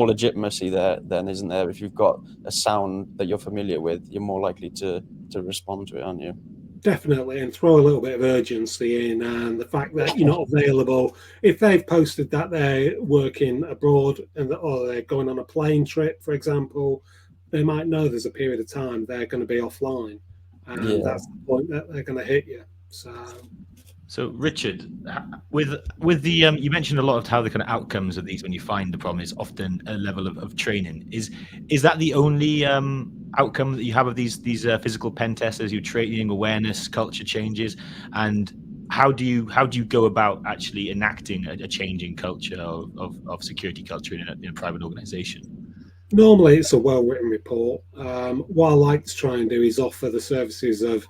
legitimacy there than isn't there. If you've got a sound that you're familiar with, you're more likely to respond to it, aren't you? Definitely, and throw a little bit of urgency in, and the fact that you're not available. If they've posted that they're working abroad or they're going on a plane trip, for example, they might know there's a period of time they're going to be offline, and that's the point that they're going to hit you. So Richard, with the you mentioned a lot of how the kind of outcomes of these when you find the problem is often a level of training. Is that the only outcome that you have of these physical pen testers? You're training awareness, culture changes, and how do you go about actually enacting a changing culture of security culture in a private organization? Normally, it's a well-written report. What I like to try and do is offer the services of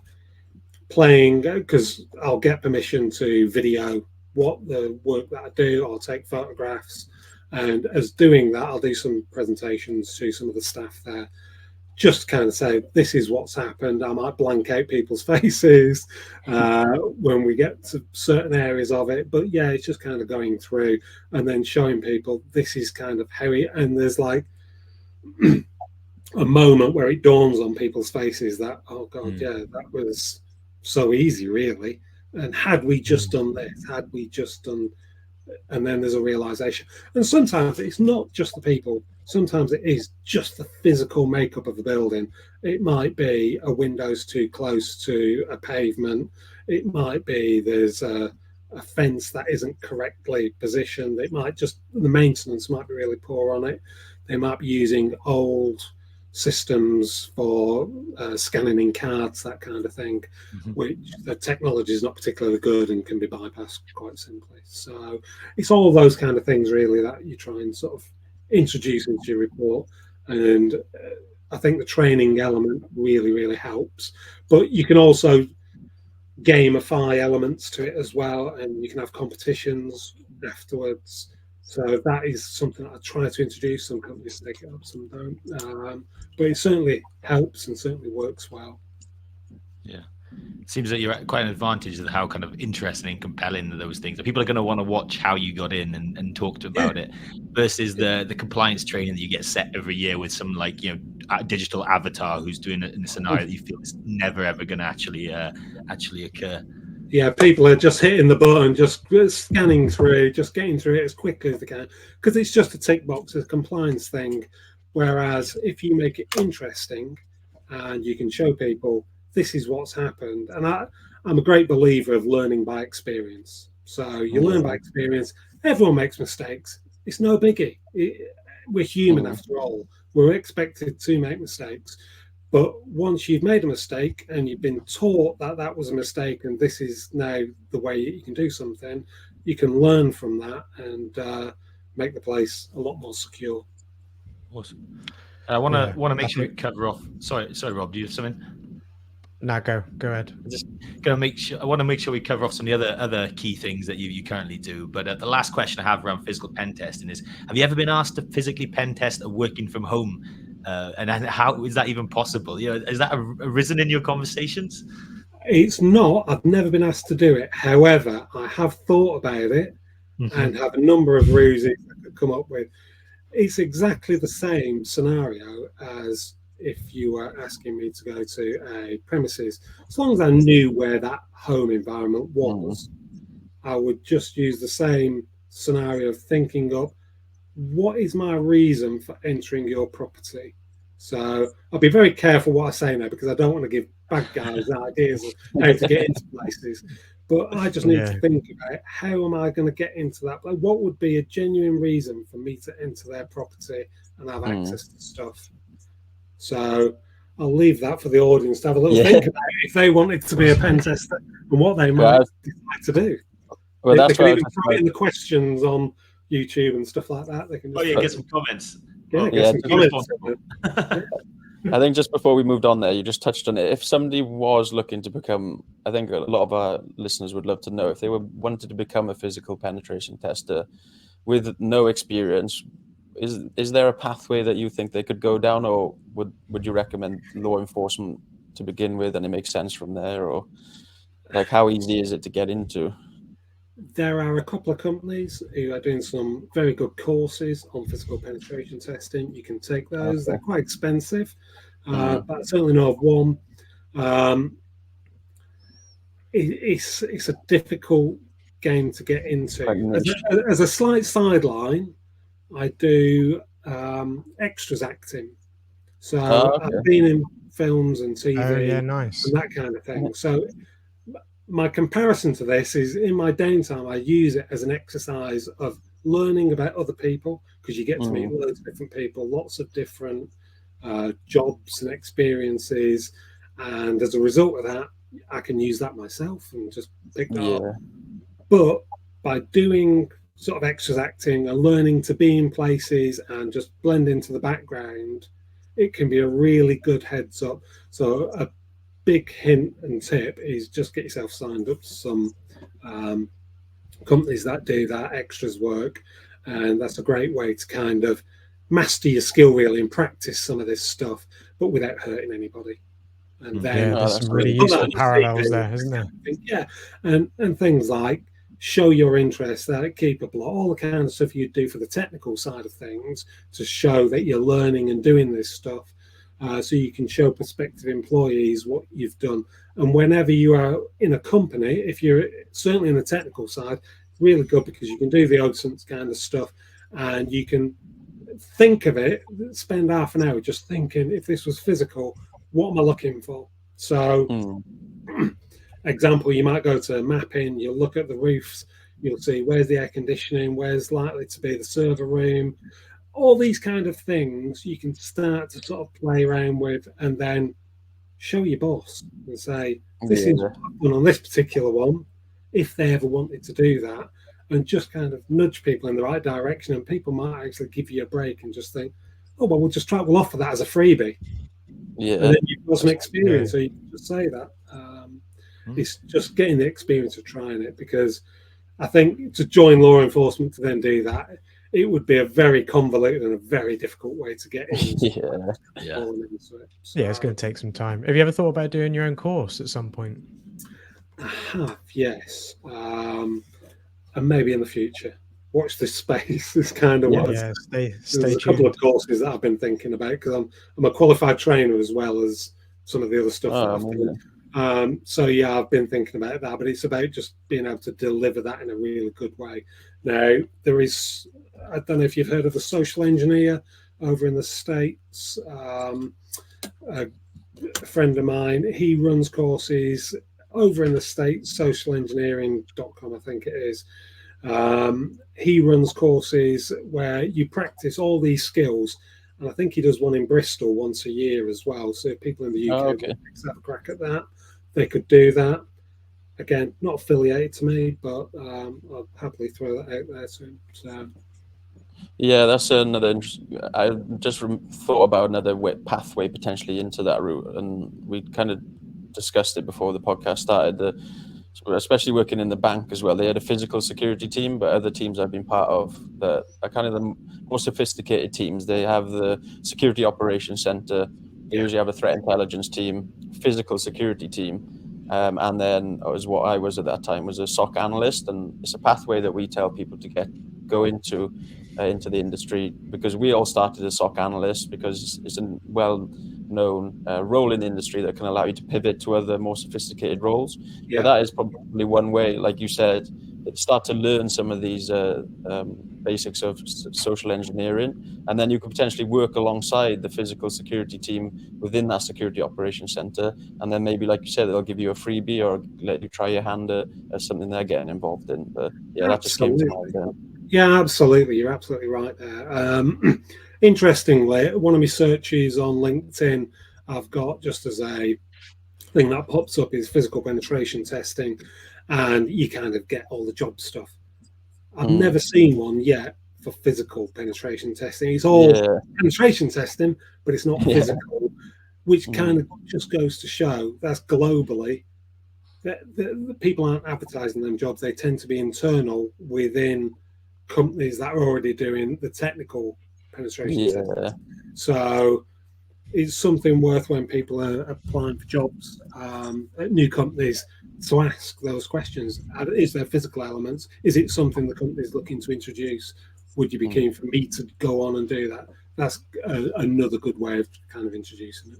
playing, because I'll get permission to video what the work that I do. I'll take photographs, and as doing that, I'll do some presentations to some of the staff there, just kind of say, this is what's happened. I might blank out people's faces when we get to certain areas of it. But yeah, it's just kind of going through and then showing people this is kind of how it, and there's like a moment where it dawns on people's faces that, oh God, yeah, that was so easy, really. And had we just done this, had we just done, and then there's a realization. And sometimes it's not just the people. Sometimes it is just the physical makeup of the building. It might be a window's too close to a pavement. It might be there's a a fence that isn't correctly positioned. It might just, the maintenance might be really poor on it. They might be using old systems for scanning in cards, that kind of thing, which the technology is not particularly good and can be bypassed quite simply. So it's all those kind of things really that you try and sort of introduce into your report. And I think the training element really helps, but you can also gamify elements to it as well, and you can have competitions afterwards. So that is something that I try to introduce. Some companies take it up, some don't, but it certainly helps and certainly works well. Yeah, seems that you're at quite an advantage of how kind of interesting and compelling those things are. People are going to want to watch how you got in and talked about it, versus the compliance training that you get set every year with some, like, you know, digital avatar who's doing it in a scenario that you feel is never ever going to actually occur. Yeah, people are just hitting the button, just scanning through, just getting through it as quickly as they can, because it's just a tick box, a compliance thing. Whereas if you make it interesting and you can show people this is what's happened, and I'm a great believer of learning by experience. So you learn by experience. Everyone makes mistakes. It's no biggie. We're human after all. We're expected to make mistakes. But once you've made a mistake and you've been taught that that was a mistake and this is now the way you can do something, you can learn from that and make the place a lot more secure. Awesome. I want to make sure we cover off. Sorry, Rob. Do you have something? No, go ahead. Just gonna make sure. I want to make sure we cover off some of the other key things that you currently do. But the last question I have around physical pen testing is: have you ever been asked to physically pen test working from home? And how is that even possible? You know, is that arisen in your conversations? It's not. I've never been asked to do it. However, I have thought about it and have a number of ruses I could come up with. It's exactly the same scenario as if you were asking me to go to a premises. As long as I knew where that home environment was, I would just use the same scenario of thinking up, what is my reason for entering your property? So I'll be very careful what I say now, because I don't want to give bad guys ideas of how to get into places. But I just need to think about, how am I going to get into that? Like, what would be a genuine reason for me to enter their property and have access to stuff? So I'll leave that for the audience to have a little think about it, if they wanted to be a pen tester and what they might decide to do. Well, they can even throw in the questions on YouTube and stuff like that. They can just get some comments. Get some comments. I think just before we moved on there, you just touched on it. If somebody was looking to become, I think a lot of our listeners would love to know, if they wanted to become a physical penetration tester with no experience, is there a pathway that you think they could go down, or would you recommend law enforcement to begin with and it makes sense from there? Or like, how easy is it to get into? There are a couple of companies who are doing some very good courses on physical penetration testing. You can take those. They're quite expensive, but I certainly know of one. It's a difficult game to get into. As a slight sideline, I do extras acting. So I've been in films and TV nice. and that kind of thing. So my comparison to this is, in my downtime, I use it as an exercise of learning about other people, because you get to meet loads of different people, lots of different jobs and experiences. And as a result of that, I can use that myself and just pick that up. But by doing sort of extras acting and learning to be in places and just blend into the background, it can be a really good heads up. So a big hint and tip is just get yourself signed up to some companies that do that extras work, and that's a great way to kind of master your skill really and practice some of this stuff, but without hurting anybody. And then there's some really useful parallels there, isn't there? Yeah, and things like show your interest, that keepable, all the kind of stuff you do for the technical side of things to show that you're learning and doing this stuff. So you can show prospective employees what you've done. And whenever you are in a company, if you're certainly in the technical side, really good, because you can do the OSINT kind of stuff and you can think of it, spend half an hour just thinking, if this was physical, what am I looking for? So example, you might go to mapping, you'll look at the roofs, you'll see where's the air conditioning, where's likely to be the server room, all these kind of things you can start to sort of play around with, and then show your boss and say, this is what I've done on this particular one, if they ever wanted to do that, and just kind of nudge people in the right direction. And people might actually give you a break and just think, oh, well, we'll offer that as a freebie. Yeah. And then you've got some experience, so you can just say that. It's just getting the experience of trying it, because I think to join law enforcement to then do that, it would be a very convoluted and a very difficult way to get in. Yeah. It's going to take some time. Have you ever thought about doing your own course at some point? I have, yes. And maybe in the future. Watch this space. Is kind of what. Yeah, stay There's a couple of courses that I've been thinking about, because I'm a qualified trainer as well as some of the other stuff that I've done. So yeah, I've been thinking about that, but it's about just being able to deliver that in a really good way. Now, there is, I don't know if you've heard of the social engineer over in the States. A friend of mine, he runs courses over in the States, socialengineering.com, I think it is. He runs courses where you practice all these skills, and I think he does one in Bristol once a year as well. So if people in the UK have a crack at that, they could do that. Again, not affiliated to me, but I'll happily throw that out there to him. So. Yeah, that's another. I just thought about another pathway potentially into that route, and we kind of discussed it before the podcast started. Especially working in the bank as well, they had a physical security team, but other teams I've been part of that are kind of the more sophisticated teams. They have the security operations center. They usually have a threat intelligence team, physical security team, and then as what I was at that time was a SOC analyst. And it's a pathway that we tell people to go into the industry, because we all started as SOC analysts because it's a well-known role in the industry that can allow you to pivot to other more sophisticated roles. But that is probably one way, like you said, start to learn some of these basics of social engineering, and then you could potentially work alongside the physical security team within that security operations center, and then maybe, like you said, they'll give you a freebie or let you try your hand at something they're getting involved in. But yeah, that just came to mind then. Yeah, absolutely. You're absolutely right there. Interestingly, one of my searches on LinkedIn, I've got just as a thing that pops up is physical penetration testing, and you kind of get all the job stuff. I've never seen one yet for physical penetration testing. It's all penetration testing, but it's not physical, which kind of just goes to show that's globally that the people aren't advertising them jobs. They tend to be internal within companies that are already doing the technical penetration testing. So it's something worth when people are applying for jobs at new companies to ask those questions. Is there physical elements? Is it something the company is looking to introduce? Would you be keen for me to go on and do that? That's another good way of kind of introducing it.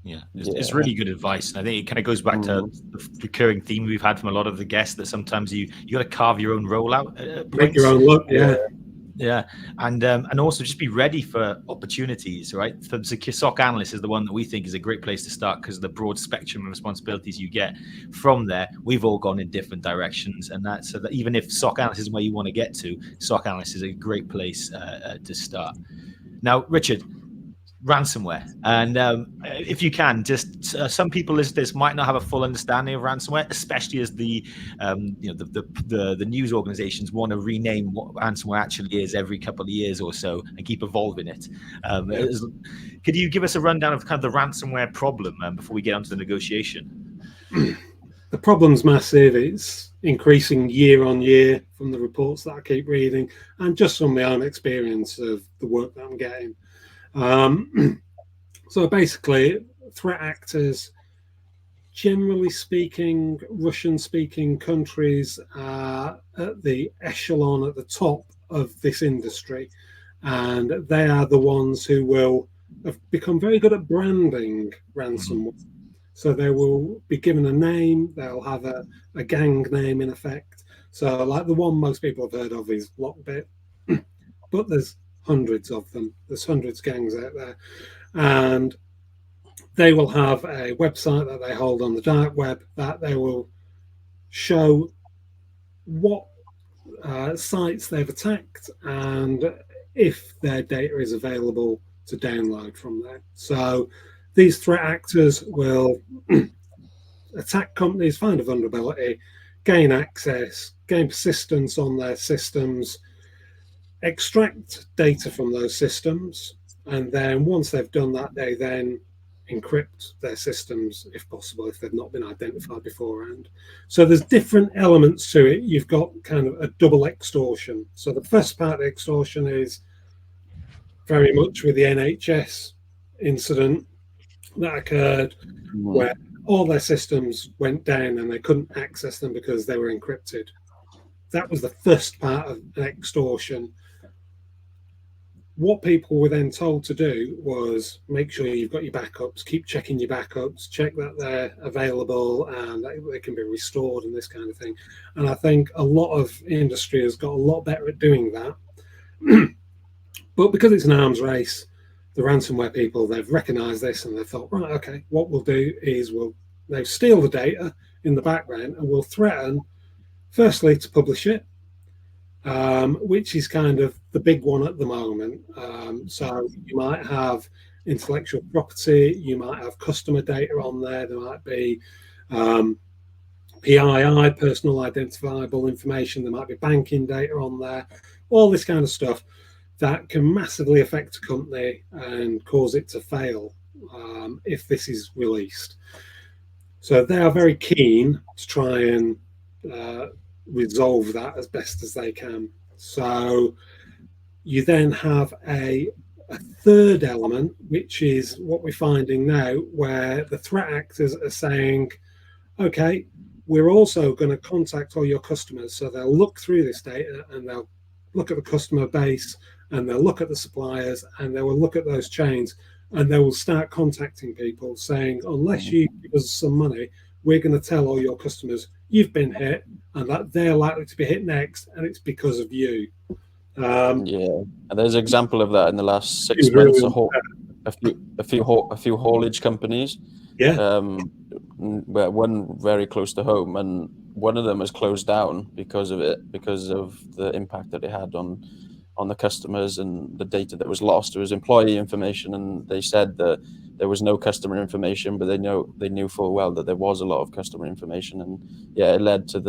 Yeah, it's really good advice, and I think it kind of goes back to the recurring theme we've had from a lot of the guests, that sometimes you got to carve your own role out, make your own look. And also just be ready for opportunities, right? The SOC analyst is the one that we think is a great place to start, because of the broad spectrum of responsibilities you get from there. We've all gone in different directions, and that even if SOC analyst isn't where you want to get to, SOC analyst is a great place to start. Now, Richard, ransomware, and if you can, just some people listening to this might not have a full understanding of ransomware, especially as the news organizations want to rename what ransomware actually is every couple of years or so and keep evolving it. Could you give us a rundown of kind of the ransomware problem before we get onto the negotiation? The problem's massive. It's increasing year on year from the reports that I keep reading, and just from my own experience of the work that I'm getting. So basically, threat actors, generally speaking, Russian-speaking countries are at the echelon at the top of this industry, and they are the ones who have become very good at branding ransomware. So they will be given a name, they'll have a gang name in effect. So like the one most people have heard of is Lockbit, but there's hundreds of them. There's hundreds of gangs out there. And they will have a website that they hold on the dark web that they will show what sites they've attacked and if their data is available to download from there. So these threat actors will attack companies, find a vulnerability, gain access, gain persistence on their systems, extract data from those systems, and then once they've done that, they then encrypt their systems if possible, if they've not been identified beforehand. So there's different elements to it. You've got kind of a double extortion. So the first part of the extortion is very much with the NHS incident that occurred, where all their systems went down and they couldn't access them because they were encrypted. That was the first part of an extortion. What people were then told to do was make sure you've got your backups, keep checking your backups, check that they're available and that they can be restored and this kind of thing. And I think a lot of industry has got a lot better at doing that. But because it's an arms race, the ransomware people, they've recognized this and they've thought, right, okay, what we'll do is they'll steal the data in the background and we'll threaten, firstly, to publish it, which is kind of the big one at the moment. So you might have intellectual property, you might have customer data on there, there might be PII, personal identifiable information, there might be banking data on there, all this kind of stuff that can massively affect a company and cause it to fail if this is released. So they are very keen to try and resolve that as best as they can. So you then have a third element, which is what we're finding now, where the threat actors are saying, okay, we're also going to contact all your customers. So they'll look through this data and they'll look at the customer base and they'll look at the suppliers and they will look at those chains and they will start contacting people saying, unless you give us some money, we're going to tell all your customers you've been hit and that they're likely to be hit next, and it's because of you. Yeah, and there's an example of that in the last 6 months. A few haulage companies. Yeah. Where one very close to home, and one of them has closed down because of it, because of the impact that it had on the customers and the data that was lost. It was employee information, and they said that there was no customer information, but they knew full well that there was a lot of customer information, and yeah, it led to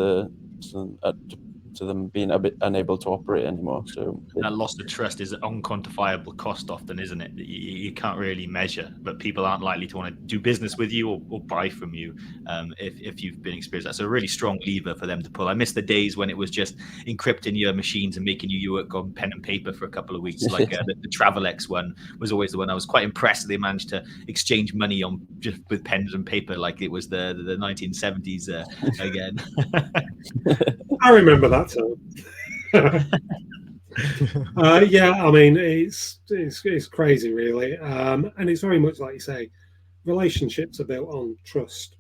them being a bit unable to operate anymore. So that loss of trust is an unquantifiable cost often, isn't it? You can't really measure, but people aren't likely to want to do business with you or buy from you if you've been experienced. That's a really strong lever for them to pull. I miss the days when it was just encrypting your machines and making you work on pen and paper for a couple of weeks. Like the Travelex one was always the one I was quite impressed that they managed to exchange money on just with pens and paper like it was the 1970s again. I remember that time. Yeah, I mean, it's crazy, really, and it's very much like you say. Relationships are built on trust.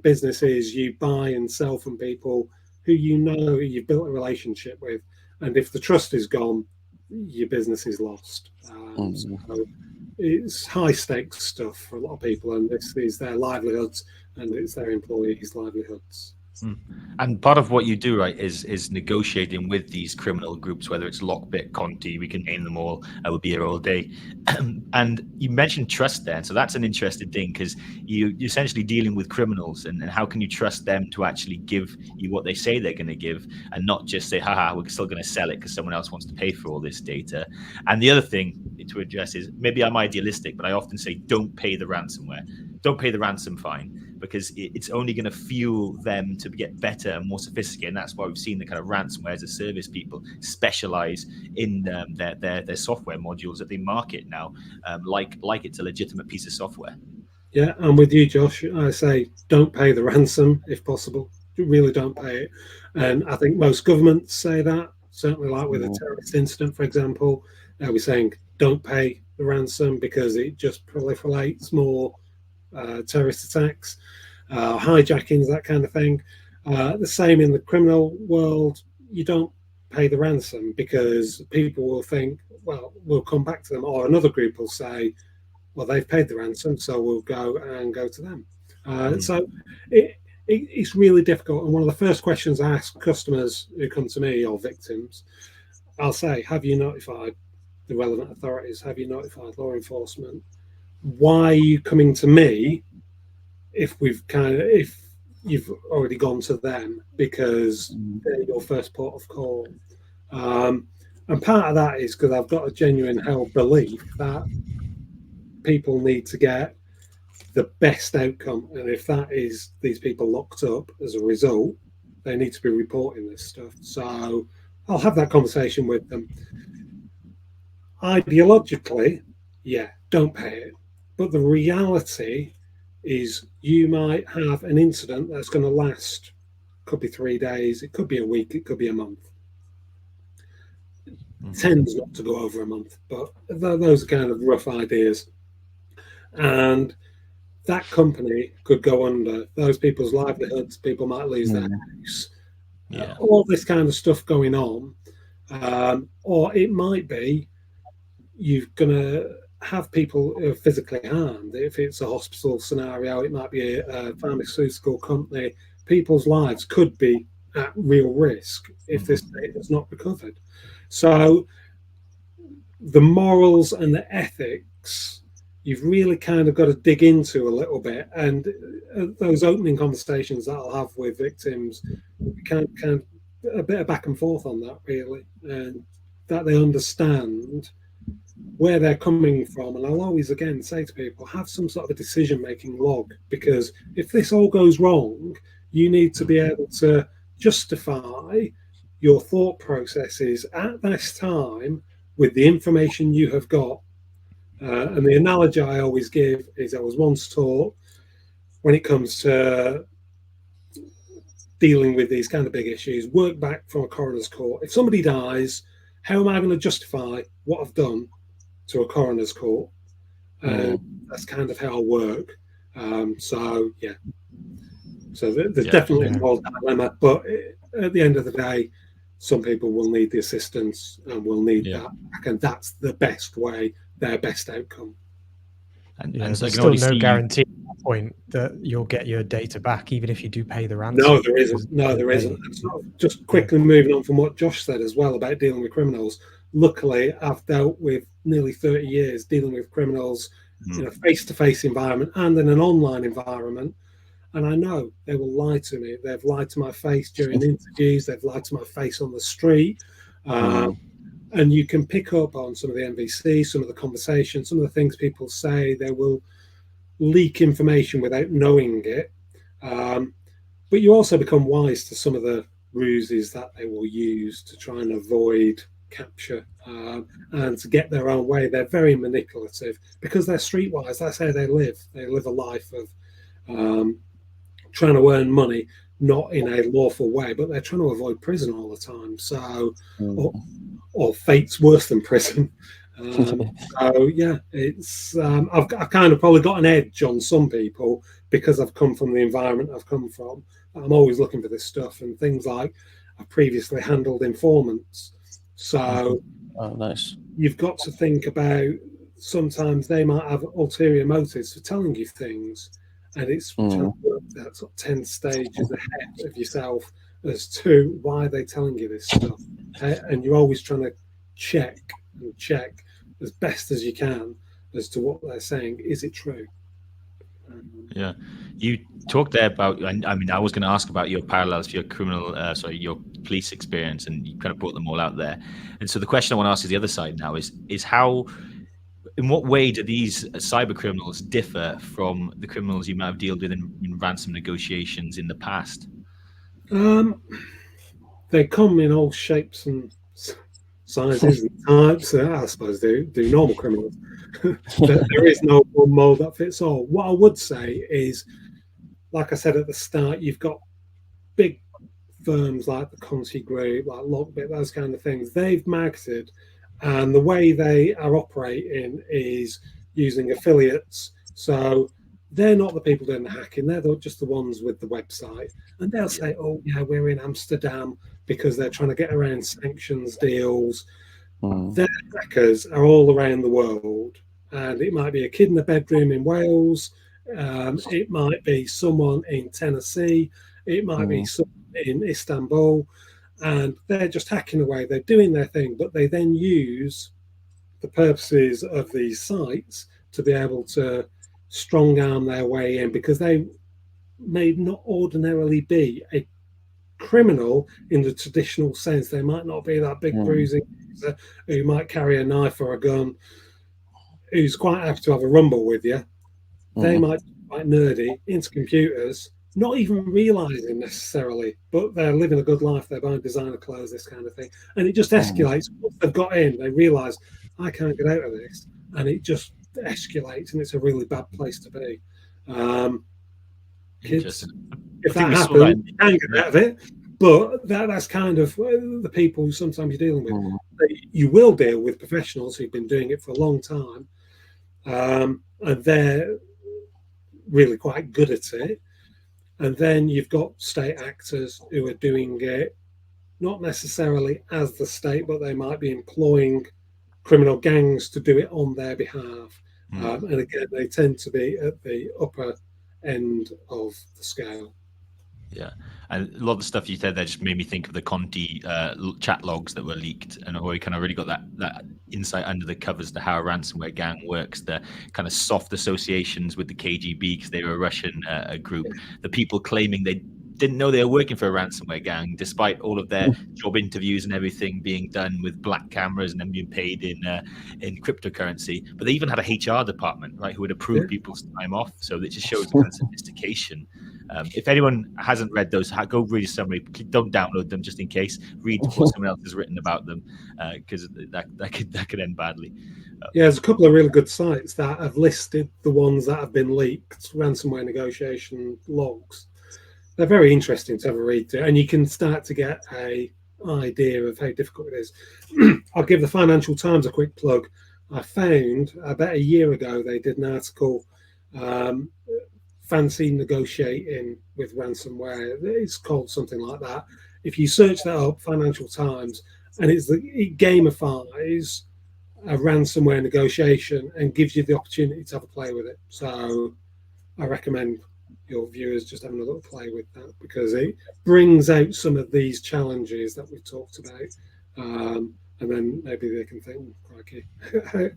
Businesses, you buy and sell from people who you've built a relationship with, and if the trust is gone, your business is lost. So it's high stakes stuff for a lot of people, and this is their livelihoods and it's their employees' livelihoods. And part of what you do, right, is negotiating with these criminal groups, whether it's Lockbit, Conti, we can name them all. I will be here all day. And you mentioned trust there, so that's an interesting thing, because you're essentially dealing with criminals, and how can you trust them to actually give you what they say they're going to give, and not just say, haha, we're still going to sell it because someone else wants to pay for all this data. And the other thing to address is, maybe I'm idealistic, but I often say, don't pay the ransomware. Don't pay the ransom fine, because it's only going to fuel them to get better and more sophisticated. And that's why we've seen the kind of ransomware as a service people specialize in their software modules that they market now, like it's a legitimate piece of software. Yeah, I'm with you, Josh. I say don't pay the ransom if possible. Really don't pay it. And I think most governments say that, certainly like with a terrorist incident, for example, they'll be saying don't pay the ransom because it just proliferates more terrorist attacks, hijackings, that kind of thing. The same in the criminal world. You don't pay the ransom because people will think, well, we'll come back to them, or another group will say, well, they've paid the ransom, so we'll go to them. So it's really difficult. And one of the first questions I ask customers who come to me or victims, I'll say, have you notified the relevant authorities? Have you notified law enforcement? Why are you coming to me if you've already gone to them, because they're your first port of call? And part of that is because I've got a genuine held belief that people need to get the best outcome, and if that is these people locked up as a result, they need to be reporting this stuff. So I'll have that conversation with them. Ideologically, yeah, don't pay it. But the reality is you might have an incident that's going to last, could be 3 days, it could be a week, it could be a month. It tends not to go over a month, but those are kind of rough ideas. And that company could go under, those people's livelihoods, people might lose their house, all this kind of stuff going on. Or it might be you're going to have people who are physically harmed. If it's a hospital scenario, it might be a pharmaceutical company. People's lives could be at real risk if this data is not recovered. So the morals and the ethics, you've really kind of got to dig into a little bit. And those opening conversations that I'll have with victims, kind of a bit of back and forth on that, really, and that they understand where they're coming from. And I'll always, again, say to people, have some sort of a decision-making log, because if this all goes wrong, you need to be able to justify your thought processes at this time with the information you have got. And the analogy I always give is, I was once taught, when it comes to dealing with these kind of big issues, work back from a coroner's court. If somebody dies, how am I going to justify what I've done to a coroner's court? That's kind of how I work. So there's definitely a moral dilemma, but at the end of the day, some people will need the assistance and will need that back, and that's the best way, their best outcome. And there's so still no guarantee at that point that you'll get your data back, even if you do pay the ransom. No, there isn't. No, there isn't. Just quickly moving on from what Josh said as well about dealing with criminals. Luckily, I've dealt with nearly 30 years dealing with criminals in a face-to-face environment and in an online environment. And I know they will lie to me. They've lied to my face during interviews. They've lied to my face on the street. And you can pick up on some of the MVC, some of the conversations, some of the things people say. They will leak information without knowing it. But you also become wise to some of the ruses that they will use to try and avoid capture and to get their own way. They're very manipulative because they're streetwise. That's how they live. They live a life of trying to earn money, not in a lawful way, but they're trying to avoid prison all the time. So, or fate's worse than prison. So yeah, it's I've kind of probably got an edge on some people because I've come from the environment I've come from. I'm always looking for this stuff, and things like I've previously handled informants. So nice. You've got to think about, sometimes they might have ulterior motives for telling you things, and it's trying to work that sort of 10 stages ahead of yourself as to why they're telling you this stuff. And you're always trying to check as best as you can as to what they're saying. Is it true? Yeah, you talked there about, I mean, I was going to ask about your parallels for your your police experience, and you kind of brought them all out there. And so the question I want to ask is the other side now is how, in what way do these cyber criminals differ from the criminals you might have dealt with in ransom negotiations in the past? They come in all shapes and sizes and types. I suppose they do normal criminals. There is no one mold that fits all. What I would say is, like I said at the start, you've got big firms like the Conti Group, like Lockbit, those kind of things. They've marketed, and the way they are operating is using affiliates. So they're not the people doing the hacking. They're just the ones with the website. And they'll say, oh, yeah, we're in Amsterdam, because they're trying to get around sanctions deals. Their hackers are all around the world. and it might be a kid in a bedroom in Wales, it might be someone in Tennessee, it might be someone in Istanbul, and they're just hacking away. They're doing their thing, but they then use the purposes of these sites to be able to strong arm their way in, because they may not ordinarily be a criminal in the traditional sense. They might not be that big bruising user who might carry a knife or a gun, who's quite happy to have a rumble with you. They might be quite nerdy into computers, not even realizing necessarily, but they're living a good life. They're buying designer clothes, this kind of thing, and it just escalates. Once they've got in, they realize, I can't get out of this, and it just escalates, and it's a really bad place to be. Kids, if that happens, you can get out of it, but that's kind of the people who sometimes you're dealing with. You will deal with professionals who've been doing it for a long time, and they're really quite good at it. And then you've got state actors who are doing it not necessarily as the state, but they might be employing criminal gangs to do it on their behalf. And again, they tend to be at the upper end of the scale. Yeah, and a lot of the stuff you said there just made me think of the Conti chat logs that were leaked, and we kind of really got that insight under the covers to how a ransomware gang works, the kind of soft associations with the KGB because they were a Russian group, the people claiming they didn't know they were working for a ransomware gang, despite all of their job interviews and everything being done with black cameras and then being paid in cryptocurrency. But they even had a HR department, right, who would approve people's time off. So it just shows the kind of sophistication. If anyone hasn't read those, go read a summary. Don't download them just in case. Read what someone else has written about them, because that could end badly. Yeah, there's a couple of really good sites that have listed the ones that have been leaked, ransomware negotiation logs. They're very interesting to have a read through, and you can start to get an idea of how difficult it is. I'll give the Financial Times a quick plug. I found about a year ago they did an article, fancy negotiating with ransomware. It's called something like that. If you search that up, Financial Times, and it gamifies a ransomware negotiation and gives you the opportunity to have a play with it. So I recommend your viewers just having a little play with that, because it brings out some of these challenges that we talked about, and then maybe they can think, crikey,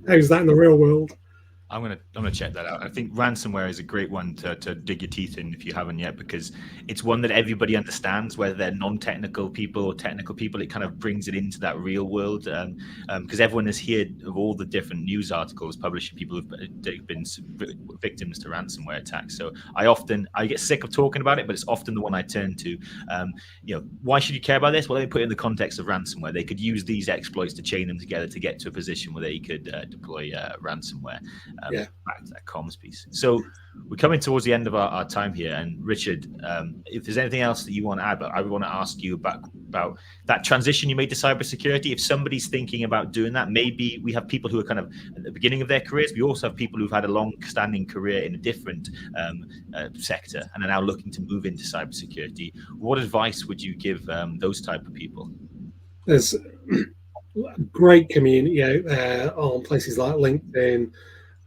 how's that in the real world? I'm gonna check that out. I think ransomware is a great one to dig your teeth in if you haven't yet, because it's one that everybody understands, whether they're non-technical people or technical people. It kind of brings it into that real world, because everyone has heard of all the different news articles publishing people who've been victims to ransomware attacks. So I get sick of talking about it, but it's often the one I turn to. Why should you care about this? Well, let me put it in the context of ransomware. They could use these exploits to chain them together to get to a position where they could deploy ransomware. Back to that comms piece. So we're coming towards the end of our time here, and Richard, if there's anything else that you want to add, but I want to ask you about that transition you made to cybersecurity. If somebody's thinking about doing that, maybe we have people who are kind of at the beginning of their careers. We also have people who've had a long-standing career in a different sector and are now looking to move into cybersecurity. What advice would you give those type of people? There's a great community out there on places like LinkedIn.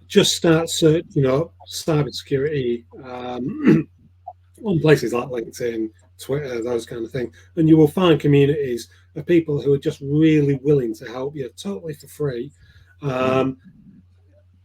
Just start searching up cybersecurity on places like LinkedIn, Twitter, those kind of things, and you will find communities of people who are just really willing to help you totally for free. I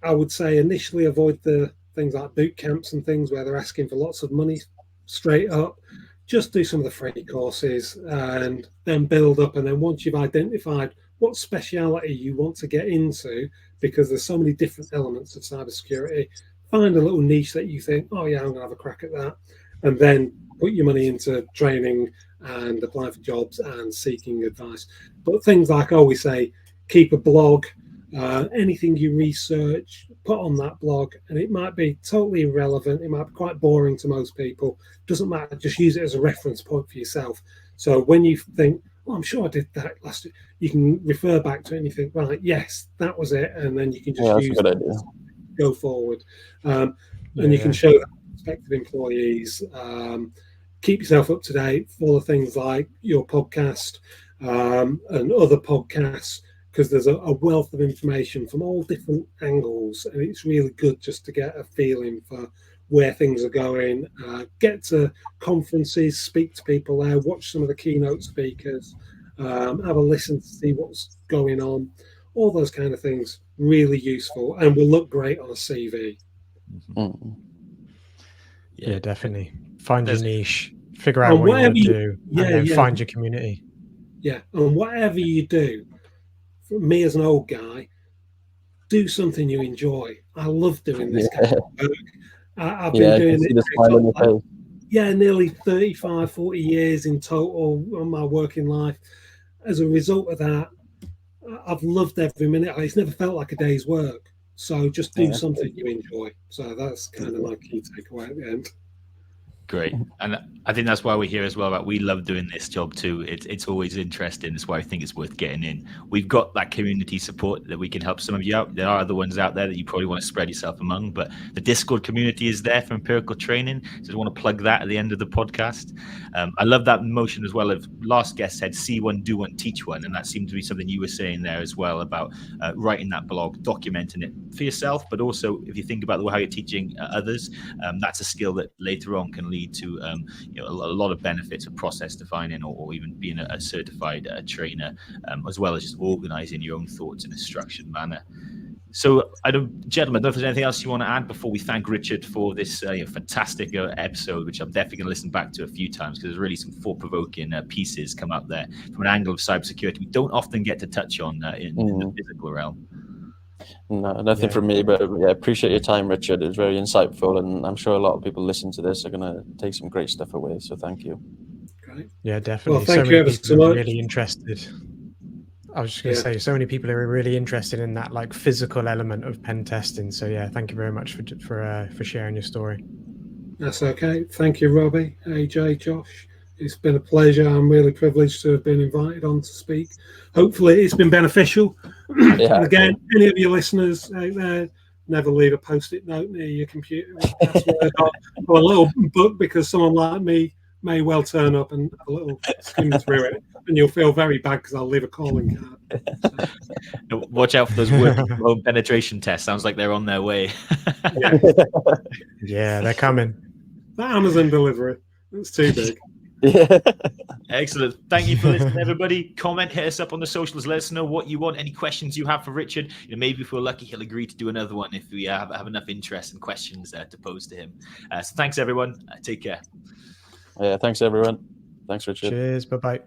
would say initially avoid the things like boot camps and things where they're asking for lots of money straight up. Just do some of the free courses and then build up. And then once you've identified what speciality you want to get into, because there's so many different elements of cybersecurity, find a little niche that you think, oh yeah, I'm gonna have a crack at that, and then put your money into training and applying for jobs and seeking advice. But things like I always say, keep a blog. Anything you research, put on that blog, and it might be totally irrelevant. It might be quite boring to most people. Doesn't matter. Just use it as a reference point for yourself. So when you think, oh, I'm sure I did that last year, you can refer back to it and you think, right, yes, that was it. And then you can just use it to go forward. And you can show that to prospective employees. Keep yourself up to date. Follow things like your podcast and other podcasts. because there's a wealth of information from all different angles, and it's really good just to get a feeling for where things are going. Get to conferences, speak to people there, watch some of the keynote speakers, have a listen to see what's going on. All those kind of things, really useful, and will look great on a CV. Mm. Yeah, definitely. Find your niche, figure out And what you whatever want to you- do, yeah, and then yeah. find your community. Yeah, and whatever you do, for me as an old guy, do something you enjoy. I love doing this kind of work. I've been I can doing see it the smile on your face. nearly 35, 40 years in total on my working life. As a result of that, I've loved every minute. It's never felt like a day's work. So just do something you enjoy. So that's kind of my key takeaway at the end. Great. And I think that's why we're here as well. Right? We love doing this job too. It's always interesting. That's why I think it's worth getting in. We've got that community support that we can help some of you out. There are other ones out there that you probably want to spread yourself among, but the Discord community is there for Empirical Training. So I want to plug that at the end of the podcast. I love that motion as well of last guest said, see one, do one, teach one. And that seemed to be something you were saying there as well about writing that blog, documenting it for yourself, but also if you think about how you're teaching others, that's a skill that later on can lead to a lot of benefits of process defining or even being a certified trainer, as well as just organizing your own thoughts in a structured manner. So, gentlemen, I don't know if there's anything else you want to add before we thank Richard for this fantastic episode, which I'm definitely going to listen back to a few times because there's really some thought-provoking pieces come up there from an angle of cybersecurity we don't often get to touch on in the physical realm. No, nothing from me, but appreciate your time, Richard. It was very insightful, and I'm sure a lot of people listen to this are going to take some great stuff away. So thank you. Great. Yeah, definitely. Well, thank so you many ever people so are much. really interested. I was just going to say, so many people are really interested in that like physical element of pen testing. So yeah, thank you very much for sharing your story. That's okay. Thank you, Robbie, AJ, Josh. It's been a pleasure. I'm really privileged to have been invited on to speak. Hopefully it's been beneficial. And again, any of your listeners out there, never leave a post-it note near your computer with a password or a little book, because someone like me may well turn up and have a little skim through it, and you'll feel very bad because I'll leave a calling card. So. Watch out for those working from home penetration tests. Sounds like they're on their way. Yeah, they're coming. That Amazon delivery, it's too big. Excellent. Thank you for listening, everybody. Comment, hit us up on the socials. Let us know what you want, any questions you have for Richard. Maybe if we're lucky, he'll agree to do another one if we have enough interest and questions to pose to him. So thanks, everyone. Take care. Yeah, thanks, everyone. Thanks, Richard. Cheers. Bye-bye.